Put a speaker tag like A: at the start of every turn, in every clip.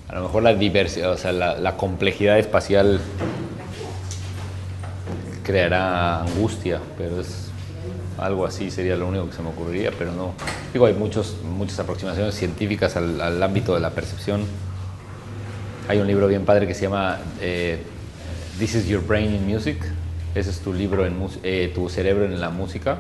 A: A lo mejor la diversidad, o sea, la complejidad espacial creará angustia, pero es algo así, sería lo único que se me ocurriría, pero no. Digo, hay muchas aproximaciones científicas al ámbito de la percepción. Hay un libro bien padre que se llama This is Your Brain in Music. Ese es tu libro, tu cerebro en la música,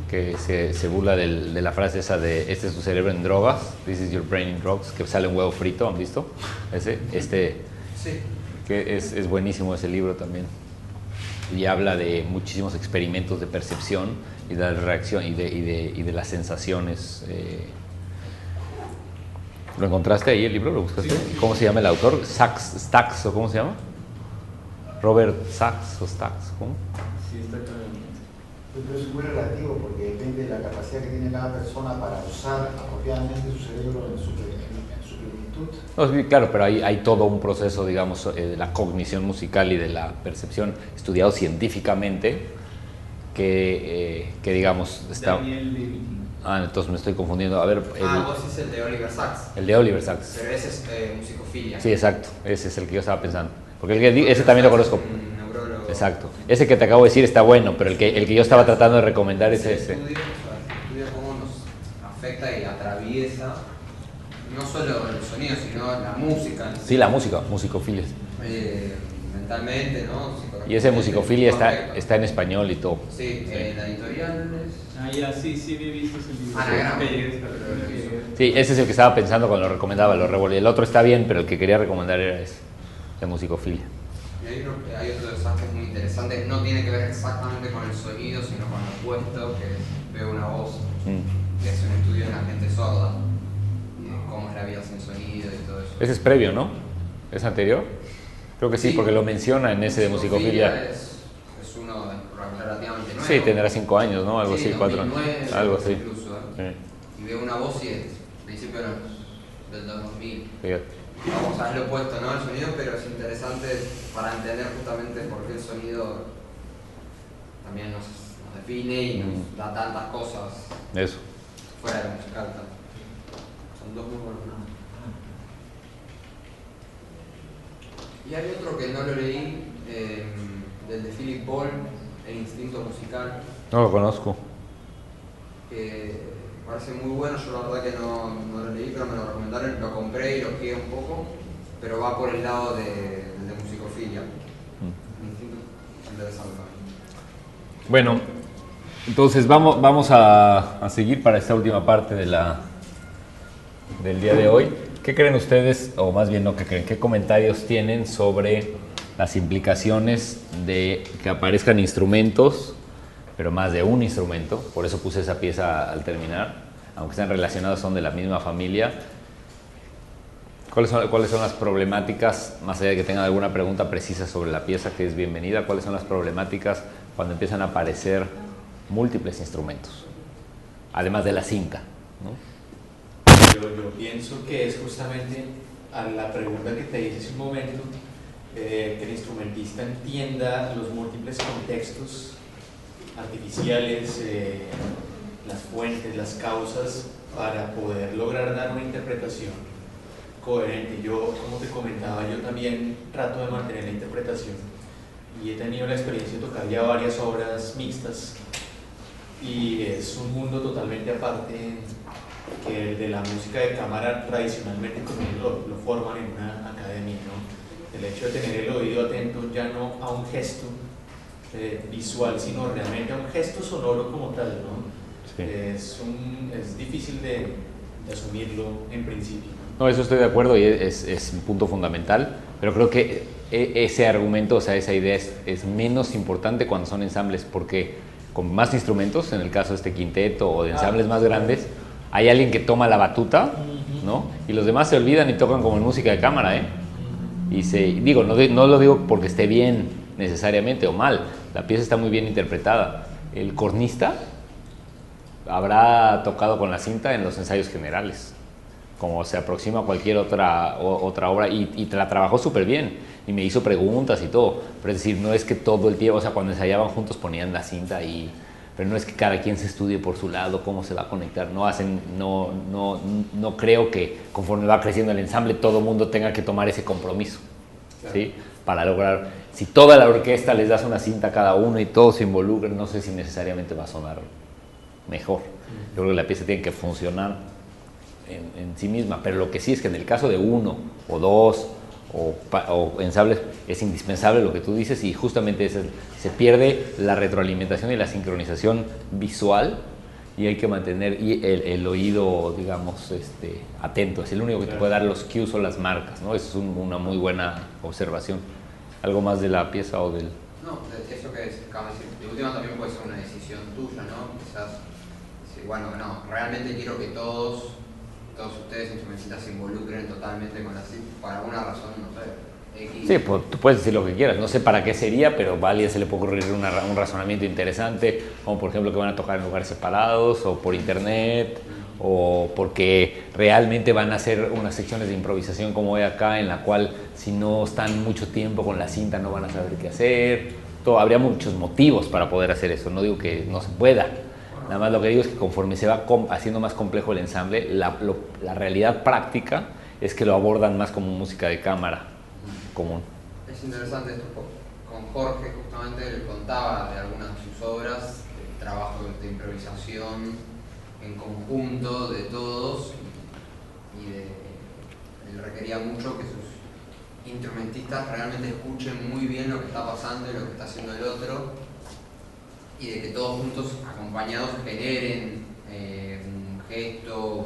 A: que se burla de la frase esa de este es tu cerebro en drogas, This is Your Brain in Drugs, que sale un huevo frito, ¿han visto? Sí. Que es buenísimo ese libro también. Y habla de muchísimos experimentos de percepción y de la reacción y de las sensaciones. ¿Lo encontraste ahí el libro? ¿Lo buscaste? Sí. ¿Cómo se llama el autor? Stacks, ¿o cómo se llama? Robert Sachs o Stacks, ¿cómo?
B: Sí, está claro. Pero es muy relativo porque depende de la capacidad que tiene cada persona para usar apropiadamente su cerebro en su plenitud.
A: No, sí, claro, pero hay todo un proceso, digamos, de la cognición musical y de la percepción estudiado científicamente que digamos, está...
C: Daniel Levitin.
A: Entonces me estoy confundiendo. A ver,
D: vos es el de Oliver Sacks.
A: El de Oliver Sacks.
D: Pero ese es musicofilia.
A: Sí, exacto. Ese es el que yo estaba pensando. Porque ese también lo conozco.
D: Neurólogo.
A: Exacto. Ese que te acabo de decir está bueno, pero el que yo estaba tratando de recomendar es ese.
D: Estudia cómo nos afecta y atraviesa no solo el sonido, sino la música.
A: Sí, la música, musicofilia.
D: Mentalmente, ¿no?
A: Y ese musicofilia está en español y todo.
D: Sí, la editorial es...
C: Sí, he visto ese libro.
D: Anagrama.
A: Sí, ese es el que estaba pensando cuando lo recomendaba, lo revolví. El otro está bien, pero el que quería recomendar era ese, de musicofilia.
D: Y hay otro que es muy interesante, no tiene que ver exactamente con el sonido, sino con lo opuesto, que es Veo una voz, que es un estudio de la gente sorda, y de cómo es la vida sin sonido y todo eso.
A: Ese es previo, ¿no? ¿Es anterior? Creo que sí, porque lo menciona en ese de musicofilia.
D: Es uno relativamente nuevo.
A: Sí, tendrá 5 años, ¿no? Algo así, 4 años. Algo así.
D: Incluso, ¿eh? Sí. Y Veo una voz y es principio del 2000.
A: Fíjate.
D: Vamos a ver lo opuesto, ¿no? El sonido, pero es interesante para entender justamente por qué el sonido también nos define y nos da tantas cosas.
A: Eso.
D: Fuera de lo musical. Son dos muy buenos. Y hay otro que no lo leí, del de Philip Paul, El instinto musical.
A: No lo conozco.
D: Que parece muy bueno, yo la verdad que no lo leí, pero me lo recomendaron, lo compré y lo jugué un poco, pero va por el lado de musicofilia. Un instinto interesante.
A: Bueno, entonces vamos a seguir para esta última parte del día de hoy. ¿Qué creen ustedes, o más bien no qué creen, qué comentarios tienen sobre las implicaciones de que aparezcan instrumentos, pero más de un instrumento? Por eso puse esa pieza al terminar, aunque están relacionados, son de la misma familia. ¿Cuáles son las problemáticas, más allá de que tengan alguna pregunta precisa sobre la pieza, que es bienvenida? ¿Cuáles son las problemáticas cuando empiezan a aparecer múltiples instrumentos, además de la cinta, ¿no?
E: Yo pienso que es justamente a la pregunta que te hice hace un momento, que el instrumentista entienda los múltiples contextos artificiales, las fuentes, las causas, para poder lograr dar una interpretación coherente. Yo, como te comentaba, yo también trato de mantener la interpretación y he tenido la experiencia de tocar ya varias obras mixtas y es un mundo totalmente aparte que el de la música de cámara tradicionalmente como lo forman en una academia, ¿no? El hecho de tener el oído atento ya no a un gesto visual, sino realmente a un gesto sonoro como tal, ¿no? Sí. Es difícil de asumirlo en principio.
A: No, eso estoy de acuerdo y es un punto fundamental, pero creo que ese argumento, o sea, esa idea es menos importante cuando son ensambles, porque con más instrumentos, en el caso de este quinteto o de ensambles más grandes, hay alguien que toma la batuta, ¿no? Y los demás se olvidan y tocan como en música de cámara, ¿eh? Y no lo digo porque esté bien necesariamente o mal, la pieza está muy bien interpretada. El cornista habrá tocado con la cinta en los ensayos generales, como se aproxima a cualquier otra obra, y la trabajó súper bien, y me hizo preguntas y todo, pero es decir, no es que todo el tiempo, o sea, cuando ensayaban juntos ponían la cinta ahí pero no es que cada quien se estudie por su lado cómo se va a conectar. No creo que conforme va creciendo el ensamble todo el mundo tenga que tomar ese compromiso, claro. ¿Sí? Para lograr, si toda la orquesta les das una cinta a cada uno y todos se involucran, no sé si necesariamente va a sonar mejor. Yo creo que la pieza tiene que funcionar en sí misma, pero lo que sí es que en el caso de uno o dos o ensambles es indispensable lo que tú dices, y justamente se pierde la retroalimentación y la sincronización visual, y hay que mantener el oído, digamos, atento. Es el único que te puede dar los cues o las marcas, ¿no? Eso es una muy buena observación. ¿Algo más de la pieza o del...?
D: No, eso que acabas de decir, de última también puede ser una decisión tuya, ¿no? Quizás, bueno, no, realmente quiero que todos ustedes instrumentistas se involucren totalmente con la CIP, por alguna razón, no sé, X.
A: Sí, pues, tú puedes decir lo que quieras, no sé para qué sería, pero a alguien se le puede ocurrir un razonamiento interesante, como por ejemplo que van a tocar en lugares separados, o por internet, o porque realmente van a hacer unas secciones de improvisación como hay acá, en la cual si no están mucho tiempo con la cinta no van a saber qué hacer. Habría muchos motivos para poder hacer eso, no digo que no se pueda. Nada más lo que digo es que conforme se va haciendo más complejo el ensamble, la realidad práctica es que lo abordan más como música de cámara común.
D: Es interesante esto, con Jorge justamente le contaba de algunas de sus obras, el trabajo de improvisación en conjunto de todos, y él requería mucho que sus instrumentistas realmente escuchen muy bien lo que está pasando y lo que está haciendo el otro, y de que todos juntos, acompañados, generen un gesto,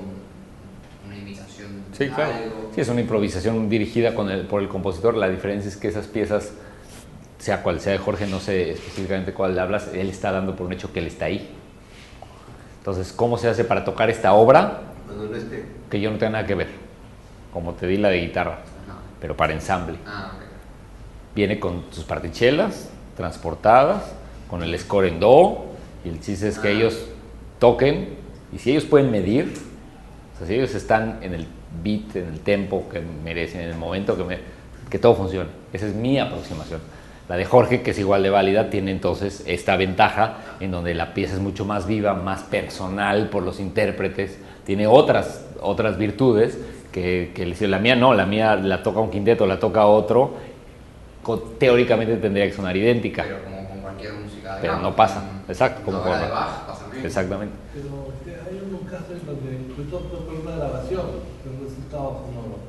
D: una imitación
A: de algo. Claro. Sí, es una improvisación dirigida por el compositor. La diferencia es que esas piezas, sea cual sea de Jorge, no sé específicamente cuál hablas, él está dando por un hecho que él está ahí. Entonces, ¿cómo se hace para tocar esta obra? Que yo no tengo nada que ver, como te di la de guitarra, pero para ensamble.
D: Okay.
A: Viene con sus partichelas transportadas, con el score en do, y el chiste es que ellos toquen, y si ellos pueden medir, o sea, si ellos están en el beat, en el tempo que merecen, en el momento que todo funcione. Esa es mi aproximación. La de Jorge, que es igual de válida, tiene entonces esta ventaja en donde la pieza es mucho más viva, más personal por los intérpretes, tiene otras virtudes que la mía no, la mía la toca un quinteto, la toca otro, teóricamente tendría que sonar idéntica.
D: Pero como con cualquier música de
A: pero
D: campo,
A: no pasa, exacto, como
D: de Bach pasa bien.
A: Exactamente.
F: Pero hay unos casos en donde, sobre todo por una grabación, el resultado sonoro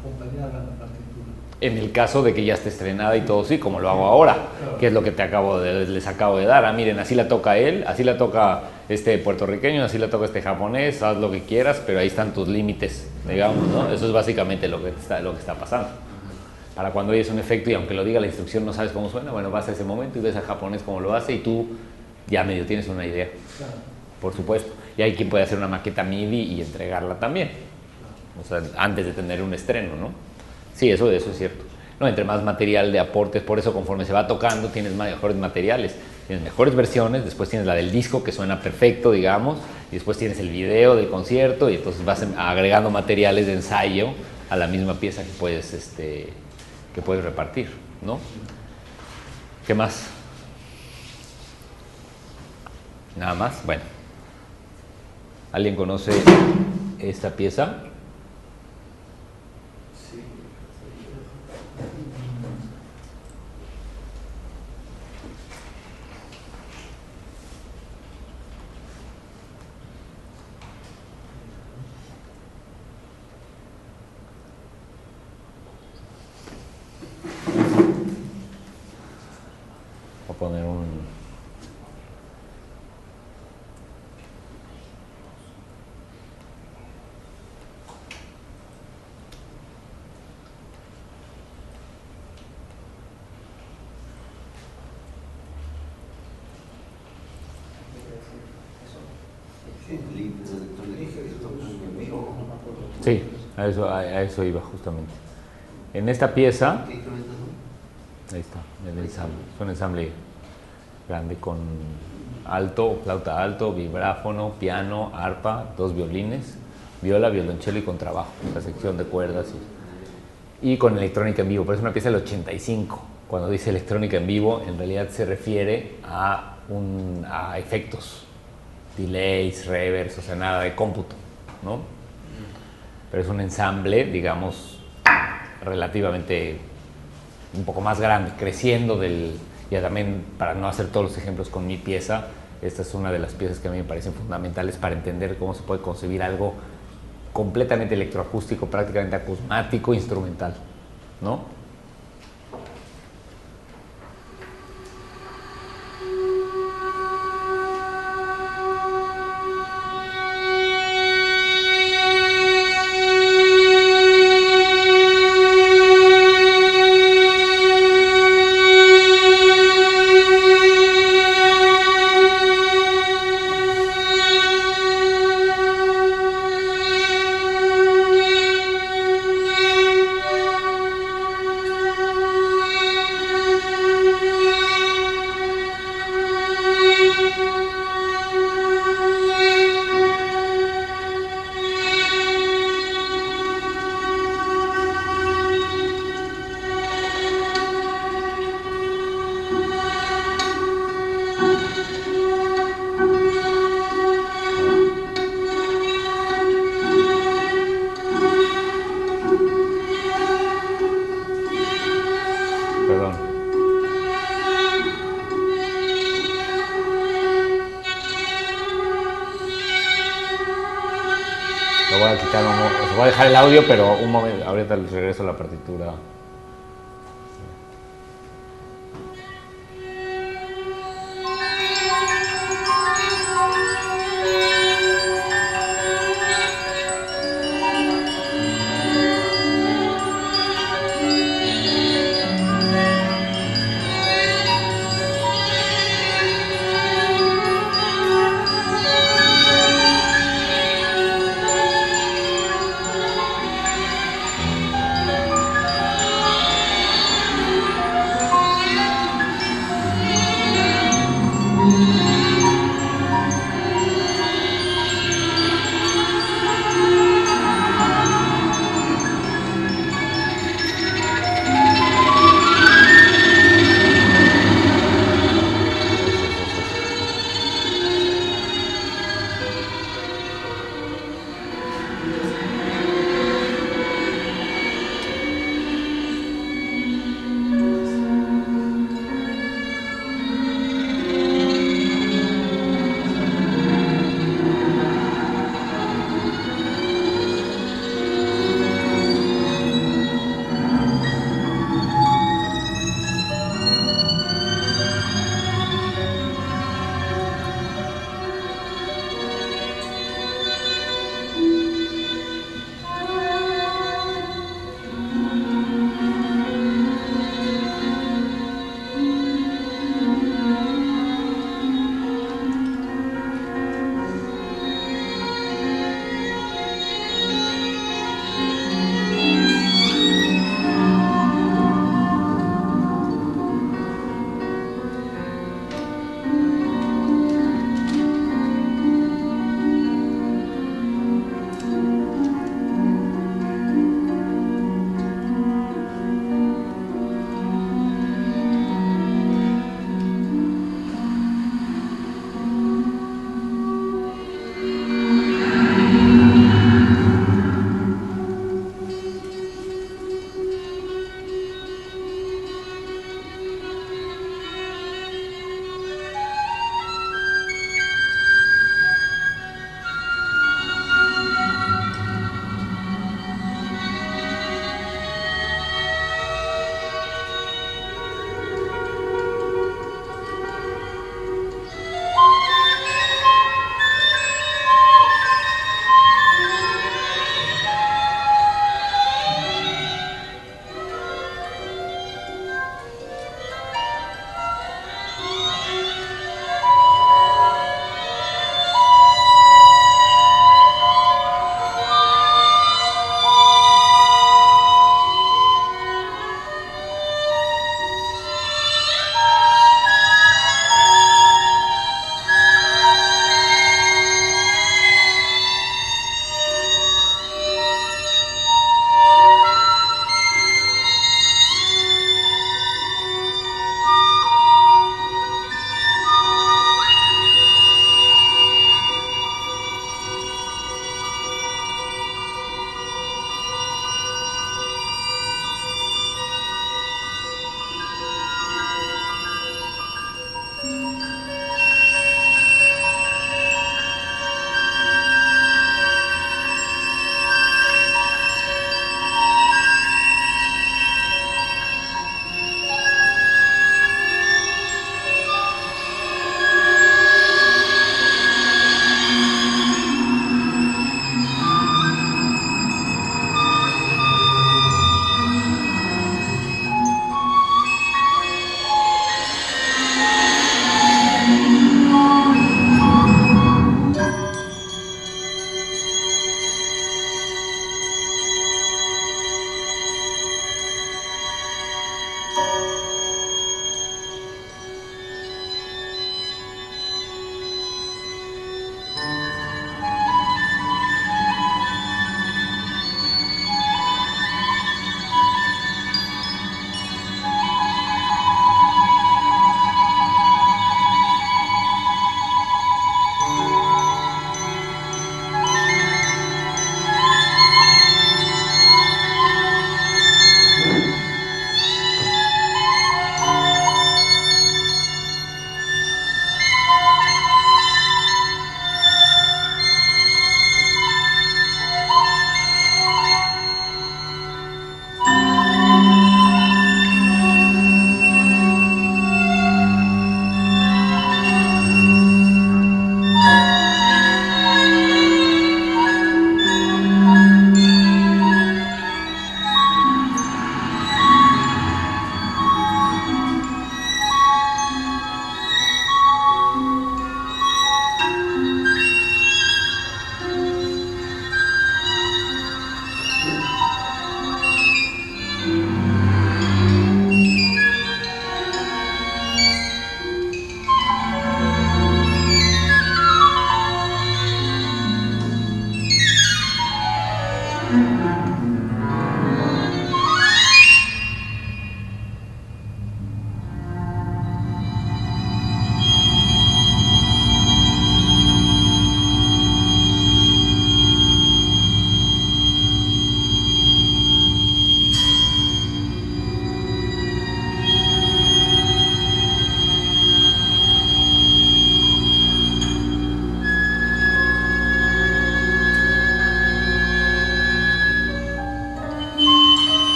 F: acompañar la partitura.
A: En el caso de que ya esté estrenada y todo, sí, como lo hago ahora, claro. Que es lo que les acabo de dar. Miren, así la toca él, así la toca este puertorriqueño, así la toca este japonés, haz lo que quieras, pero ahí están tus límites, digamos, ¿no? Eso es básicamente lo que está pasando. Para cuando oyes un efecto y aunque lo diga la instrucción no sabes cómo suena, bueno, vas a ese momento y ves al japonés cómo lo hace y tú ya medio tienes una idea, claro. Por supuesto. Y hay quien puede hacer una maqueta MIDI y entregarla también, o sea, antes de tener un estreno, ¿no? Sí, eso es cierto. No, entre más material de aportes, por eso conforme se va tocando tienes mejores materiales, tienes mejores versiones, después tienes la del disco que suena perfecto, digamos, y después tienes el video del concierto y entonces vas agregando materiales de ensayo a la misma pieza que puedes repartir, ¿no? ¿Qué más? Nada más, bueno. ¿Alguien conoce esta pieza?
B: Sí.
A: Voy a poner un... Sí, a eso iba justamente. En esta pieza, ahí está, el ensamble, es un ensamble grande con alto, flauta alto, vibráfono, piano, arpa, 2 violines, viola, violonchelo y contrabajo, la sección de cuerdas y con electrónica en vivo, pero es una pieza del 85. Cuando dice electrónica en vivo, en realidad se refiere a a efectos, delays, reverbs, o sea, nada de cómputo, ¿no? Pero es un ensamble, digamos, relativamente un poco más grande, creciendo ya también, para no hacer todos los ejemplos con mi pieza, esta es una de las piezas que a mí me parecen fundamentales para entender cómo se puede concebir algo completamente electroacústico, prácticamente acusmático, instrumental, ¿no? Perdón. Lo voy a quitar, os voy a dejar el audio, pero un momento, ahorita les regreso a la partitura.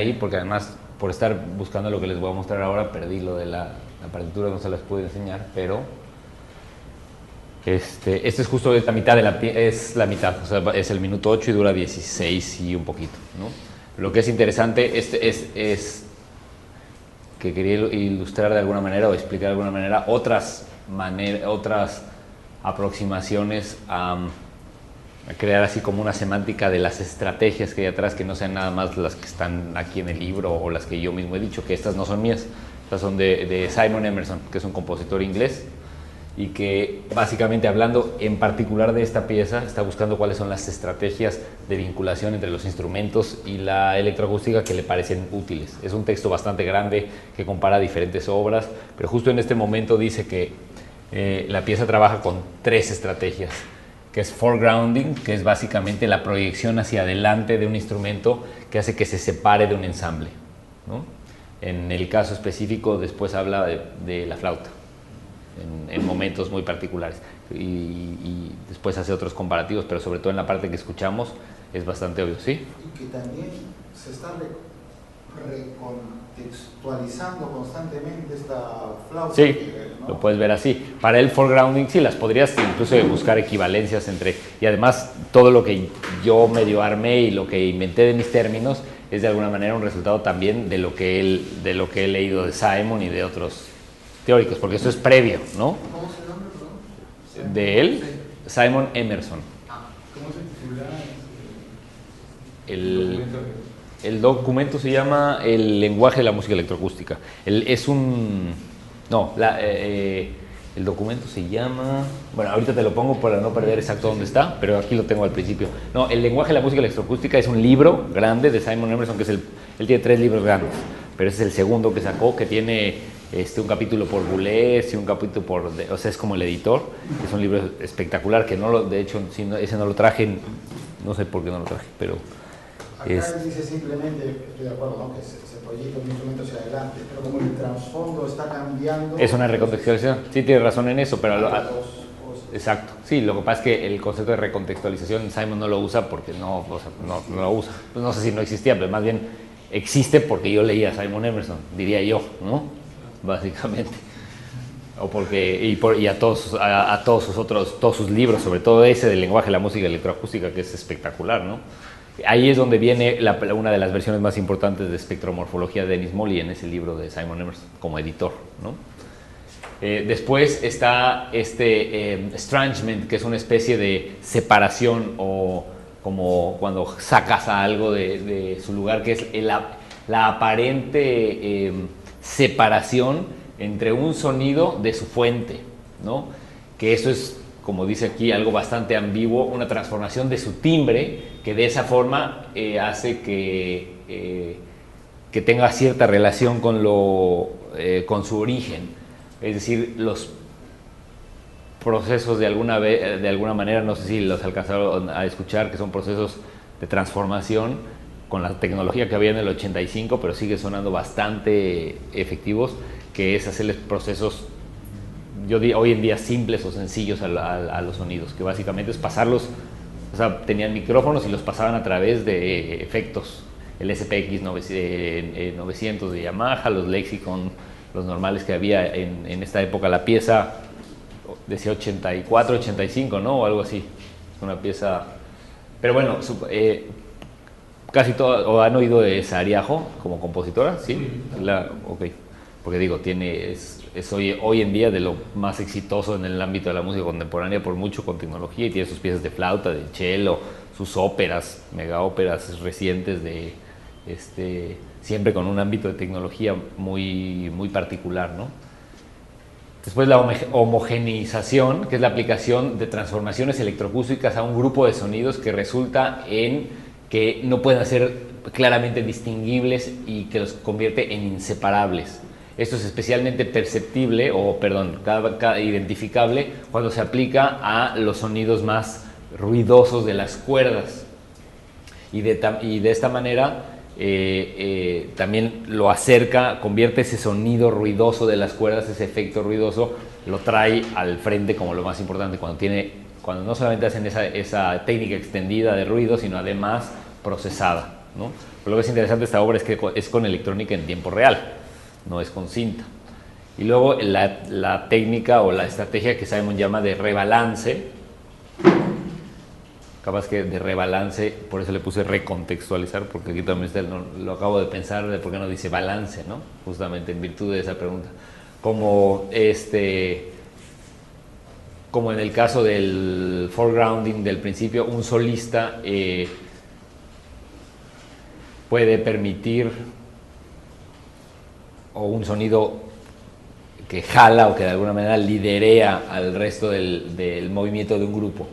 A: ahí, porque además por estar buscando lo que les voy a mostrar ahora, perdí lo de la partitura, no se las pude enseñar, pero este es justo la mitad es la mitad, o sea, es el minuto 8 y dura 16 y un poquito, ¿no? Lo que es interesante es que quería ilustrar de alguna manera o explicar de alguna manera otras aproximaciones a crear así como una semántica de las estrategias que hay atrás, que no sean nada más las que están aquí en el libro o las que yo mismo he dicho, que estas no son mías, estas son de Simon Emerson, que es un compositor inglés y que básicamente, hablando en particular de esta pieza, está buscando cuáles son las estrategias de vinculación entre los instrumentos y la electroacústica que le parecen útiles. Es un texto bastante grande que compara diferentes obras, pero justo en este momento dice que la pieza trabaja con 3 estrategias, que es foregrounding, que es básicamente la proyección hacia adelante de un instrumento que hace que se separe de un ensamble, ¿no? En el caso específico después habla de la flauta, en momentos muy particulares, y después hace otros comparativos, pero sobre todo en la parte que escuchamos es bastante obvio, ¿sí?
B: Y que también se está recontextualizando constantemente esta flauta.
A: Sí,
B: ¿no?
A: lo puedes ver así. Para el foregrounding sí, las podrías incluso buscar equivalencias entre, y además todo lo que yo medio armé y lo que inventé de mis términos es de alguna manera un resultado también de lo que he leído de Simon y de otros teóricos, porque esto es previo, ¿no?
D: ¿Cómo se llama, perdón?
A: De él, Simon Emerson.
C: ¿Cómo se titula
A: El documento se llama El lenguaje de la música electroacústica. El documento se llama... Bueno, ahorita te lo pongo para no perder exacto dónde está, pero aquí lo tengo al principio. No, El lenguaje de la música electroacústica es un libro grande de Simon Emerson, que es él tiene 3 libros grandes, pero ese es el segundo que sacó, que tiene un capítulo por Boulez y un capítulo por... o sea, es como el editor. Es un libro espectacular, que de hecho, ese no lo traje, no sé por qué no lo traje, pero...
B: Acá él dice simplemente, estoy de acuerdo, ¿no? Que se proyecta un instrumento hacia adelante, pero como el trasfondo está cambiando...
A: Es una recontextualización, sí tienes razón en eso, pero...
B: Exacto.
A: Sí, lo que pasa es que el concepto de recontextualización Simon no lo usa porque no lo usa. Pues no sé si no existía, pero más bien existe porque yo leía a Simon Emerson, diría yo, ¿no? Básicamente. O porque, y a todos sus libros, sobre todo ese del lenguaje de la música electroacústica, que es espectacular, ¿no? Ahí es donde viene una de las versiones más importantes de espectromorfología de Dennis Molly en ese libro de Simon Emerson, como editor, ¿no? Después está estrangement, que es una especie de separación, o como cuando sacas a algo de su lugar, que es la aparente separación entre un sonido de su fuente, ¿no? Que eso es, como dice aquí, algo bastante ambiguo, una transformación de su timbre, que de esa forma hace que tenga cierta relación con su origen. Es decir, los procesos de alguna manera, no sé si los alcanzaron a escuchar, que son procesos de transformación con la tecnología que había en el 85, pero sigue sonando bastante efectivos, que es hacerles procesos, hoy en día simples o sencillos a los sonidos, que básicamente es pasarlos, o sea, tenían micrófonos y los pasaban a través de efectos, el SPX 900 de Yamaha, los Lexicon, los normales que había en esta época. La pieza decía 84, 85, ¿no? O algo así, una pieza, pero bueno, casi todo, ¿o han oído de Sariajo como compositora? Sí, ok, porque digo, es hoy en día de lo más exitoso en el ámbito de la música contemporánea por mucho, con tecnología, y tiene sus piezas de flauta, de cello, sus óperas, mega óperas recientes siempre con un ámbito de tecnología muy, muy particular, ¿no? Después la homogeneización, que es la aplicación de transformaciones electroacústicas a un grupo de sonidos que resulta en que no pueden ser claramente distinguibles y que los convierte en inseparables. Esto es especialmente identificable cuando se aplica a los sonidos más ruidosos de las cuerdas. Y de esta manera también lo acerca, convierte ese sonido ruidoso de las cuerdas, ese efecto ruidoso, lo trae al frente como lo más importante, cuando no solamente hacen esa técnica extendida de ruido, sino además procesada, ¿no? Pero lo que es interesante de esta obra es que es con electrónica en tiempo real, no es con cinta. Y luego la técnica o la estrategia que Simon llama de rebalance, capaz que de rebalance, por eso le puse recontextualizar, porque aquí también lo acabo de pensar de por qué no dice balance, ¿no? Justamente en virtud de esa pregunta. Como en el caso del foregrounding del principio, un solista puede permitir, o un sonido que jala o que de alguna manera liderea al resto del movimiento de un grupo.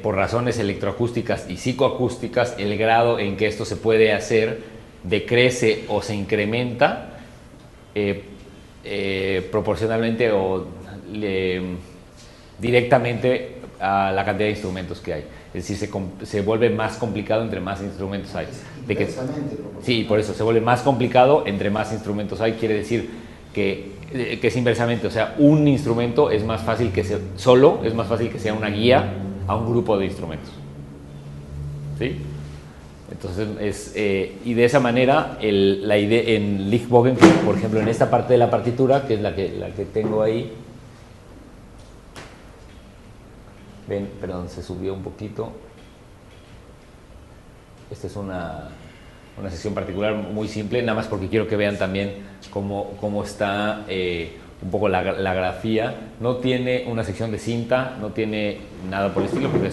A: Por razones electroacústicas y psicoacústicas, el grado en que esto se puede hacer decrece o se incrementa proporcionalmente o directamente a la cantidad de instrumentos que hay. Es decir, se vuelve más complicado entre más instrumentos hay. Sí, por eso se vuelve más complicado entre más instrumentos hay. Quiere decir que es inversamente, o sea, un instrumento es más fácil que sea solo, es más fácil que sea una guía a un grupo de instrumentos. ¿Sí? Entonces, y de esa manera, la idea en Lichtbogen, por ejemplo, en esta parte de la partitura, que es la que tengo ahí, ven, perdón, se subió un poquito. Esta es una sección particular muy simple, nada más porque quiero que vean también cómo está un poco la grafía. No tiene una sección de cinta, no tiene nada por el estilo, porque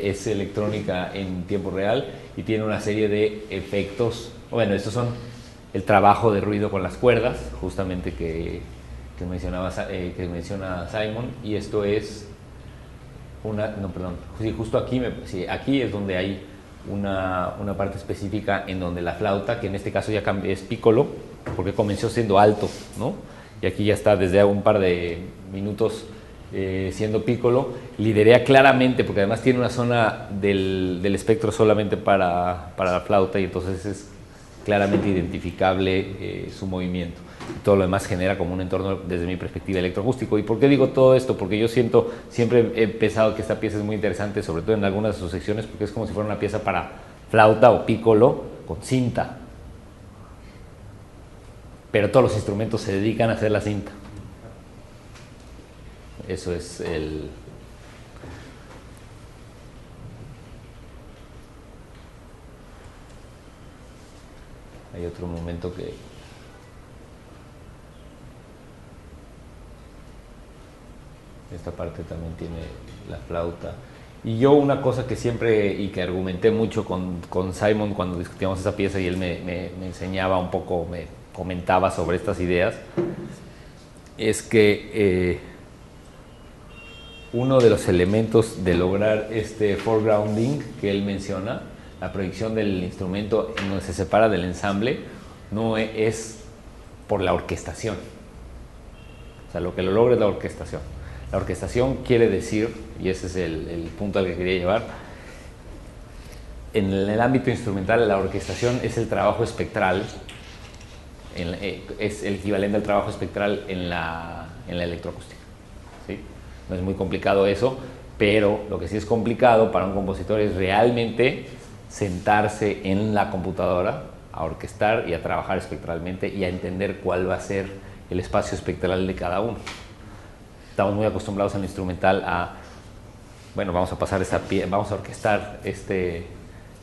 A: es electrónica en tiempo real y tiene una serie de efectos. Bueno, estos son el trabajo de ruido con las cuerdas, justamente que menciona Simon, y esto es justo aquí, aquí es donde hay una parte específica en donde la flauta, que en este caso ya es piccolo, porque comenzó siendo alto, ¿no? Y aquí ya está desde un par de minutos siendo piccolo, liderea claramente, porque además tiene una zona del espectro solamente para la flauta, y entonces es claramente identificable su movimiento. Todo lo demás genera como un entorno, desde mi perspectiva, electroacústico. ¿Y por qué digo todo esto? Porque yo siempre he pensado que esta pieza es muy interesante, sobre todo en algunas de sus secciones, porque es como si fuera una pieza para flauta o piccolo con cinta. Pero todos los instrumentos se dedican a hacer la cinta. Eso es Hay otro momento que... Esta parte también tiene la flauta. Y yo una cosa que siempre y que argumenté mucho con Simon cuando discutíamos esa pieza y él me enseñaba un poco, me comentaba sobre estas ideas, es que uno de los elementos de lograr este foregrounding que él menciona, la proyección del instrumento en donde se separa del ensamble, no es por la orquestación. O sea, lo que lo logra es la orquestación. La orquestación quiere decir, y ese es el punto al que quería llevar, en el ámbito instrumental la orquestación es el trabajo espectral, es el equivalente al trabajo espectral en la electroacústica, ¿sí? No es muy complicado eso, pero lo que sí es complicado para un compositor es realmente sentarse en la computadora a orquestar y a trabajar espectralmente y a entender cuál va a ser el espacio espectral de cada uno. Estamos muy acostumbrados en el instrumental bueno, vamos a orquestar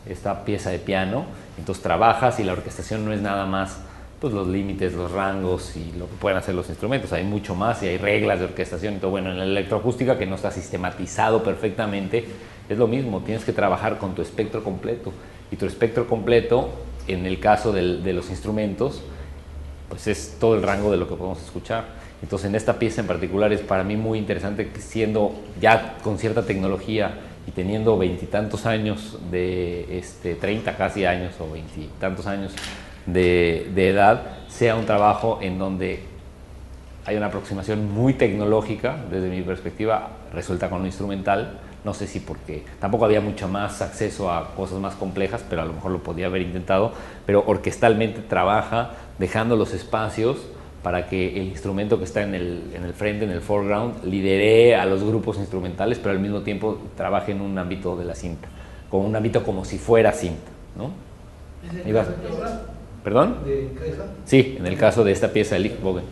A: esta pieza de piano, entonces trabajas y la orquestación no es nada más pues los límites, los rangos y lo que pueden hacer los instrumentos, hay mucho más y hay reglas de orquestación y todo. Bueno, en la electroacústica, que no está sistematizado perfectamente, es lo mismo, tienes que trabajar con tu espectro completo, y tu espectro completo, en el caso de los instrumentos, pues es todo el rango de lo que podemos escuchar. Entonces, en esta pieza en particular es para mí muy interesante que, siendo ya con cierta tecnología y teniendo 20 y tantos años 30 casi años o 20 y tantos años de edad, sea un trabajo en donde hay una aproximación muy tecnológica, desde mi perspectiva, resuelta con lo instrumental. No sé si porque tampoco había mucho más acceso a cosas más complejas, pero a lo mejor lo podía haber intentado, pero orquestalmente trabaja dejando los espacios para que el instrumento que está en el frente, en el foreground, lidere a los grupos instrumentales, pero al mismo tiempo trabaje en un ámbito de la cinta, con un ámbito como si fuera cinta, ¿no?
F: ¿Es el
A: Ibas-
F: caso de ahora?
A: ¿Perdón?
F: ¿De Kaiser?
A: Sí, en el caso de esta pieza de Lichtbogen.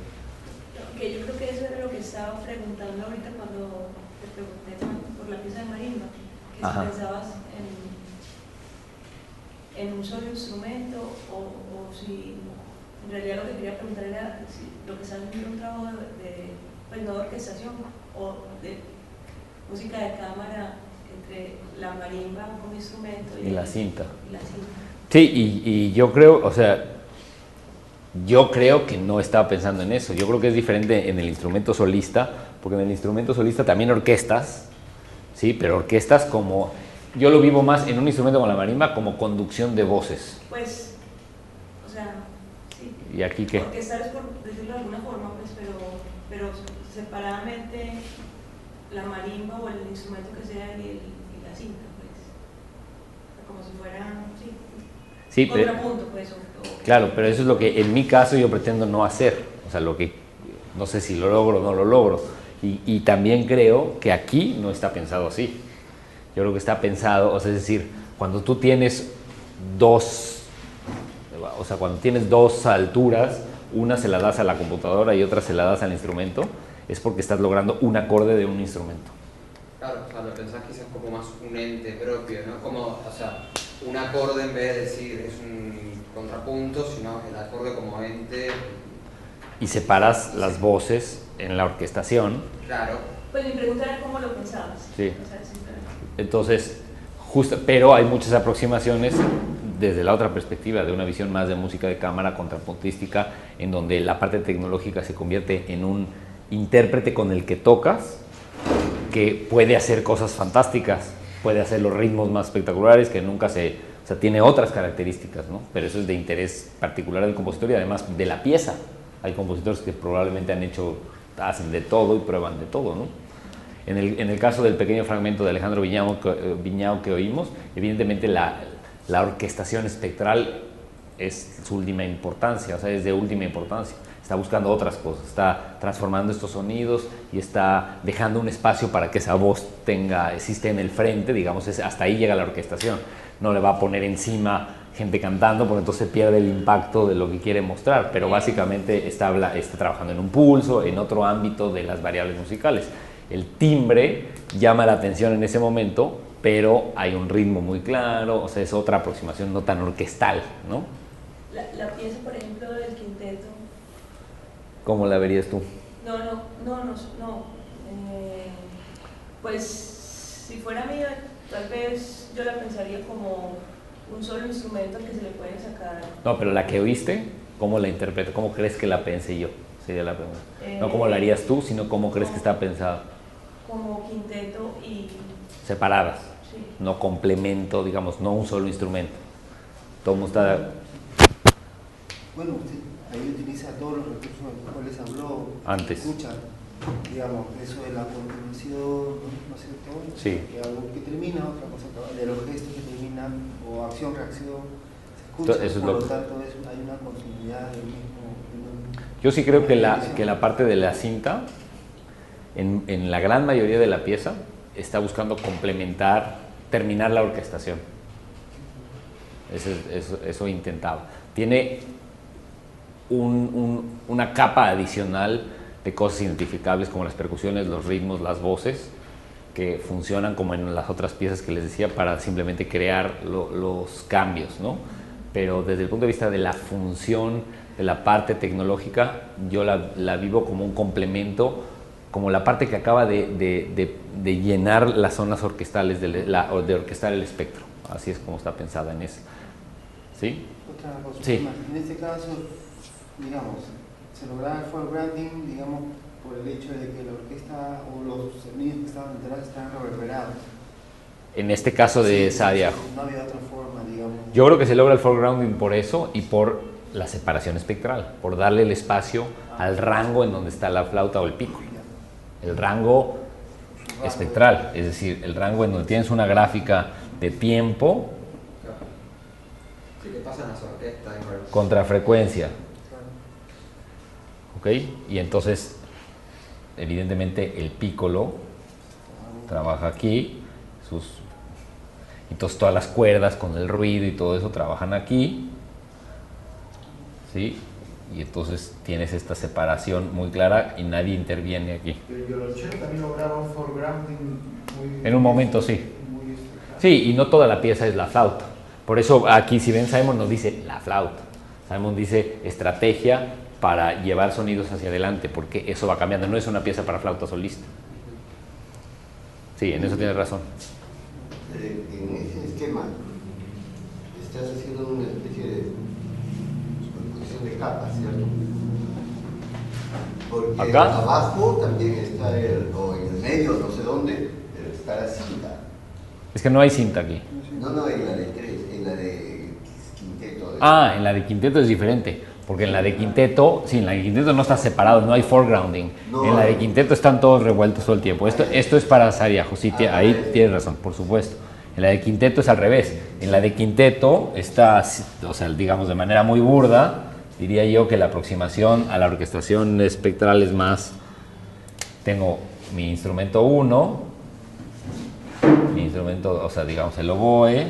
G: Que yo creo que eso era lo que estaba preguntando ahorita cuando te pregunté por la pieza de marimba, que
A: Ajá.
G: si pensabas en un solo instrumento o si en realidad lo que quería preguntar era si lo que estás viendo un trabajo pues no de orquestación o de música de cámara entre la marimba como instrumento
A: Y la cinta.
G: y la cinta.
A: Sí, y yo creo, o sea, yo creo que no estaba pensando en eso. Yo creo que es diferente en el instrumento solista, porque en el instrumento solista también orquestas, ¿sí? Pero orquestas como, yo lo vivo más en un instrumento como la marimba como conducción de voces.
G: Pues, o sea, sí.
A: ¿Y aquí qué?
G: Orquestar es por decirlo de alguna forma, pues, pero separadamente la marimba o el instrumento que sea y la cinta, pues, como si fueran, sí,
A: Sí, pero,
G: contrapunto, pues.
A: claro, pero eso es lo que en mi caso yo pretendo no hacer. O sea, lo que, no sé si lo logro o no lo logro. Y también creo que aquí no está pensado así. Yo creo que está pensado, o sea, es decir, cuando tú tienes cuando tienes dos alturas, una se la das a la computadora y otra se la das al instrumento, es porque estás logrando un acorde de un instrumento.
D: Claro, o sea, lo pensás quizás como más un ente propio, ¿no? Como, o sea, un acorde en vez de decir es un contrapunto, sino el acorde como ente.
A: Y separas las voces en la orquestación.
D: Claro.
G: Pues mi pregunta era cómo lo pensabas.
A: Sí.
G: O sea, simplemente.
A: Entonces, pero hay muchas aproximaciones desde la otra perspectiva, de una visión más de música de cámara contrapuntística, en donde la parte tecnológica se convierte en un intérprete con el que tocas, que puede hacer cosas fantásticas, puede hacer los ritmos más espectaculares, que nunca se... O sea, tiene otras características, ¿no? Pero eso es de interés particular del compositor y además de la pieza. Hay compositores que probablemente hacen de todo y prueban de todo, ¿no? En el caso del pequeño fragmento de Alejandro Viñao que oímos, evidentemente la orquestación espectral es su última importancia, o sea, es de última importancia. Está buscando otras cosas, está transformando estos sonidos y está dejando un espacio para que esa voz existe en el frente, digamos, hasta ahí llega la orquestación. No le va a poner encima gente cantando, porque entonces pierde el impacto de lo que quiere mostrar, pero básicamente está trabajando en un pulso, en otro ámbito de las variables musicales. El timbre llama la atención en ese momento, pero hay un ritmo muy claro, o sea, es otra aproximación no tan orquestal, ¿no?
G: La pieza, por ejemplo, del quinteto.
A: ¿Cómo la verías tú?
G: No. Pues si fuera mía, tal vez yo la pensaría como un solo instrumento al que se le pueden sacar.
A: No, pero la que oíste, ¿cómo la interpretas? ¿Cómo crees que la pensé yo? Sería la pregunta. No cómo la harías tú, sino cómo crees que está pensada.
G: Como quinteto y...
A: Separadas,
G: Sí.
A: no complemento, digamos, no un solo instrumento. Todo el mundo está...
B: Bueno, usted ahí utiliza todos los recursos de los cuales habló
A: Antes.
B: Escucha, digamos, eso de la continuación, ¿no es cierto?
A: Sí.
B: Que algo que termina, otra cosa acaba, de los gestos que terminan, o acción-reacción, se escucha,
A: Eso es
B: por
A: lo
B: lo
A: que-
B: tanto hay una continuidad del mismo...
A: Yo sí creo que la parte de la cinta, en la gran mayoría de la pieza, está buscando terminar la orquestación. Eso intentaba. Tiene una capa adicional de cosas identificables como las percusiones, los ritmos, las voces, que funcionan como en las otras piezas que les decía para simplemente crear los cambios, ¿no? Pero desde el punto de vista de la función, de la parte tecnológica, yo la vivo como un complemento, como la parte que acaba de llenar las zonas orquestales, de orquestar el espectro. Así es como está pensada en eso. ¿Sí?
B: Otra cosa
A: Sí.
B: más. En este caso, digamos, se lograba el foregrounding, digamos, por el hecho de que la orquesta o los sonidos que estaban detrás estaban reverberados.
A: En este caso de
B: Sí,
A: Sadia.
B: no había otra forma, digamos.
A: Yo creo que se logra el foregrounding por eso y por la separación espectral, por darle el espacio al rango en donde está la flauta o el piccolo. El rango espectral, es decir, el rango en donde tienes una gráfica de tiempo
D: Sí, que pasan las orquestas.
A: contra frecuencia. ¿Ok? Y entonces, evidentemente, el piccolo trabaja aquí. Entonces todas las cuerdas con el ruido y todo eso trabajan aquí, ¿sí? Y entonces tienes esta separación muy clara y nadie interviene aquí.
B: Pero el violonchelo también lograba un foregrounding muy...
A: En un momento sí.
B: Muy
A: Sí, y no toda la pieza es la flauta. Por eso aquí, si ven, Simon no dice la flauta. Simon dice estrategia para llevar sonidos hacia adelante, porque eso va cambiando. No es una pieza para flauta solista. Sí, en eso tienes razón.
H: En ese esquema estás haciendo una especie de superposición de capas, ¿cierto? Porque
A: ¿Acá?
H: abajo también está o en el medio, no sé dónde, está la cinta.
A: Es que no hay cinta aquí.
H: No, en la de tres, en la de quinteto.
A: Ah, en la de quinteto es diferente, porque en la de quinteto, sí, en la de quinteto no está separado, no hay foregrounding.
H: No.
A: En la de quinteto están todos revueltos todo el tiempo. Esto es para Sariajo, sí, ahí tienes razón, por supuesto. En la de quinteto es al revés. En la de quinteto está, o sea, digamos de manera muy burda, diría yo que la aproximación a la orquestación espectral es más, tengo mi instrumento 1, mi instrumento, o sea, digamos el oboe,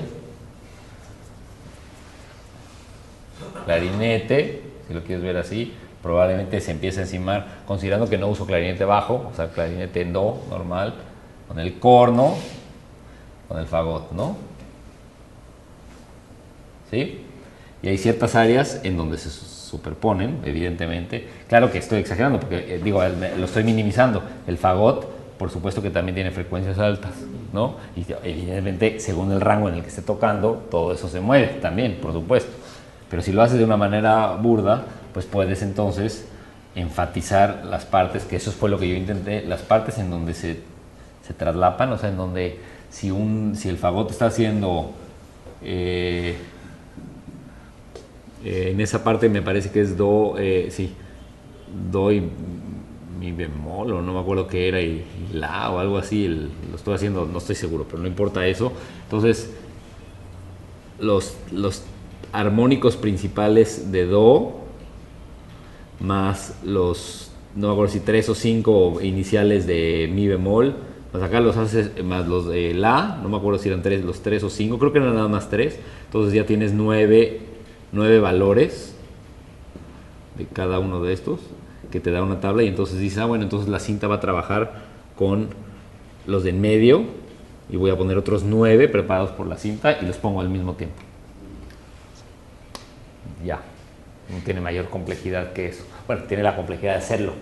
A: clarinete, si lo quieres ver así, probablemente se empiece a encimar, considerando que no uso clarinete bajo, o sea, clarinete en do, normal, con el corno, con el fagot, ¿no? ¿Sí? Y hay ciertas áreas en donde se superponen, evidentemente. Claro que estoy exagerando, porque lo estoy minimizando. El fagot, por supuesto que también tiene frecuencias altas, ¿no? Y evidentemente, según el rango en el que esté tocando, todo eso se mueve también, por supuesto. Pero si lo haces de una manera burda, pues puedes entonces enfatizar las partes, que eso fue lo que yo intenté, las partes en donde se traslapan, o sea, en donde si el fagot está haciendo en esa parte me parece que es do, sí, do y mi bemol, o no me acuerdo qué era, y la o algo así, lo estoy haciendo, no estoy seguro, pero no importa eso. Entonces, los armónicos principales de do más los, no me acuerdo si 3 o 5 iniciales de mi bemol, pues acá los haces más los de la, no me acuerdo si eran los 3 o 5, creo que eran nada más 3, entonces ya tienes 9 valores de cada uno de estos, que te da una tabla, y entonces dices, bueno, entonces la cinta va a trabajar con los de en medio, y voy a poner otros 9 preparados por la cinta, y los pongo al mismo tiempo. Ya, no tiene mayor complejidad que eso. Bueno, tiene la complejidad de hacerlo,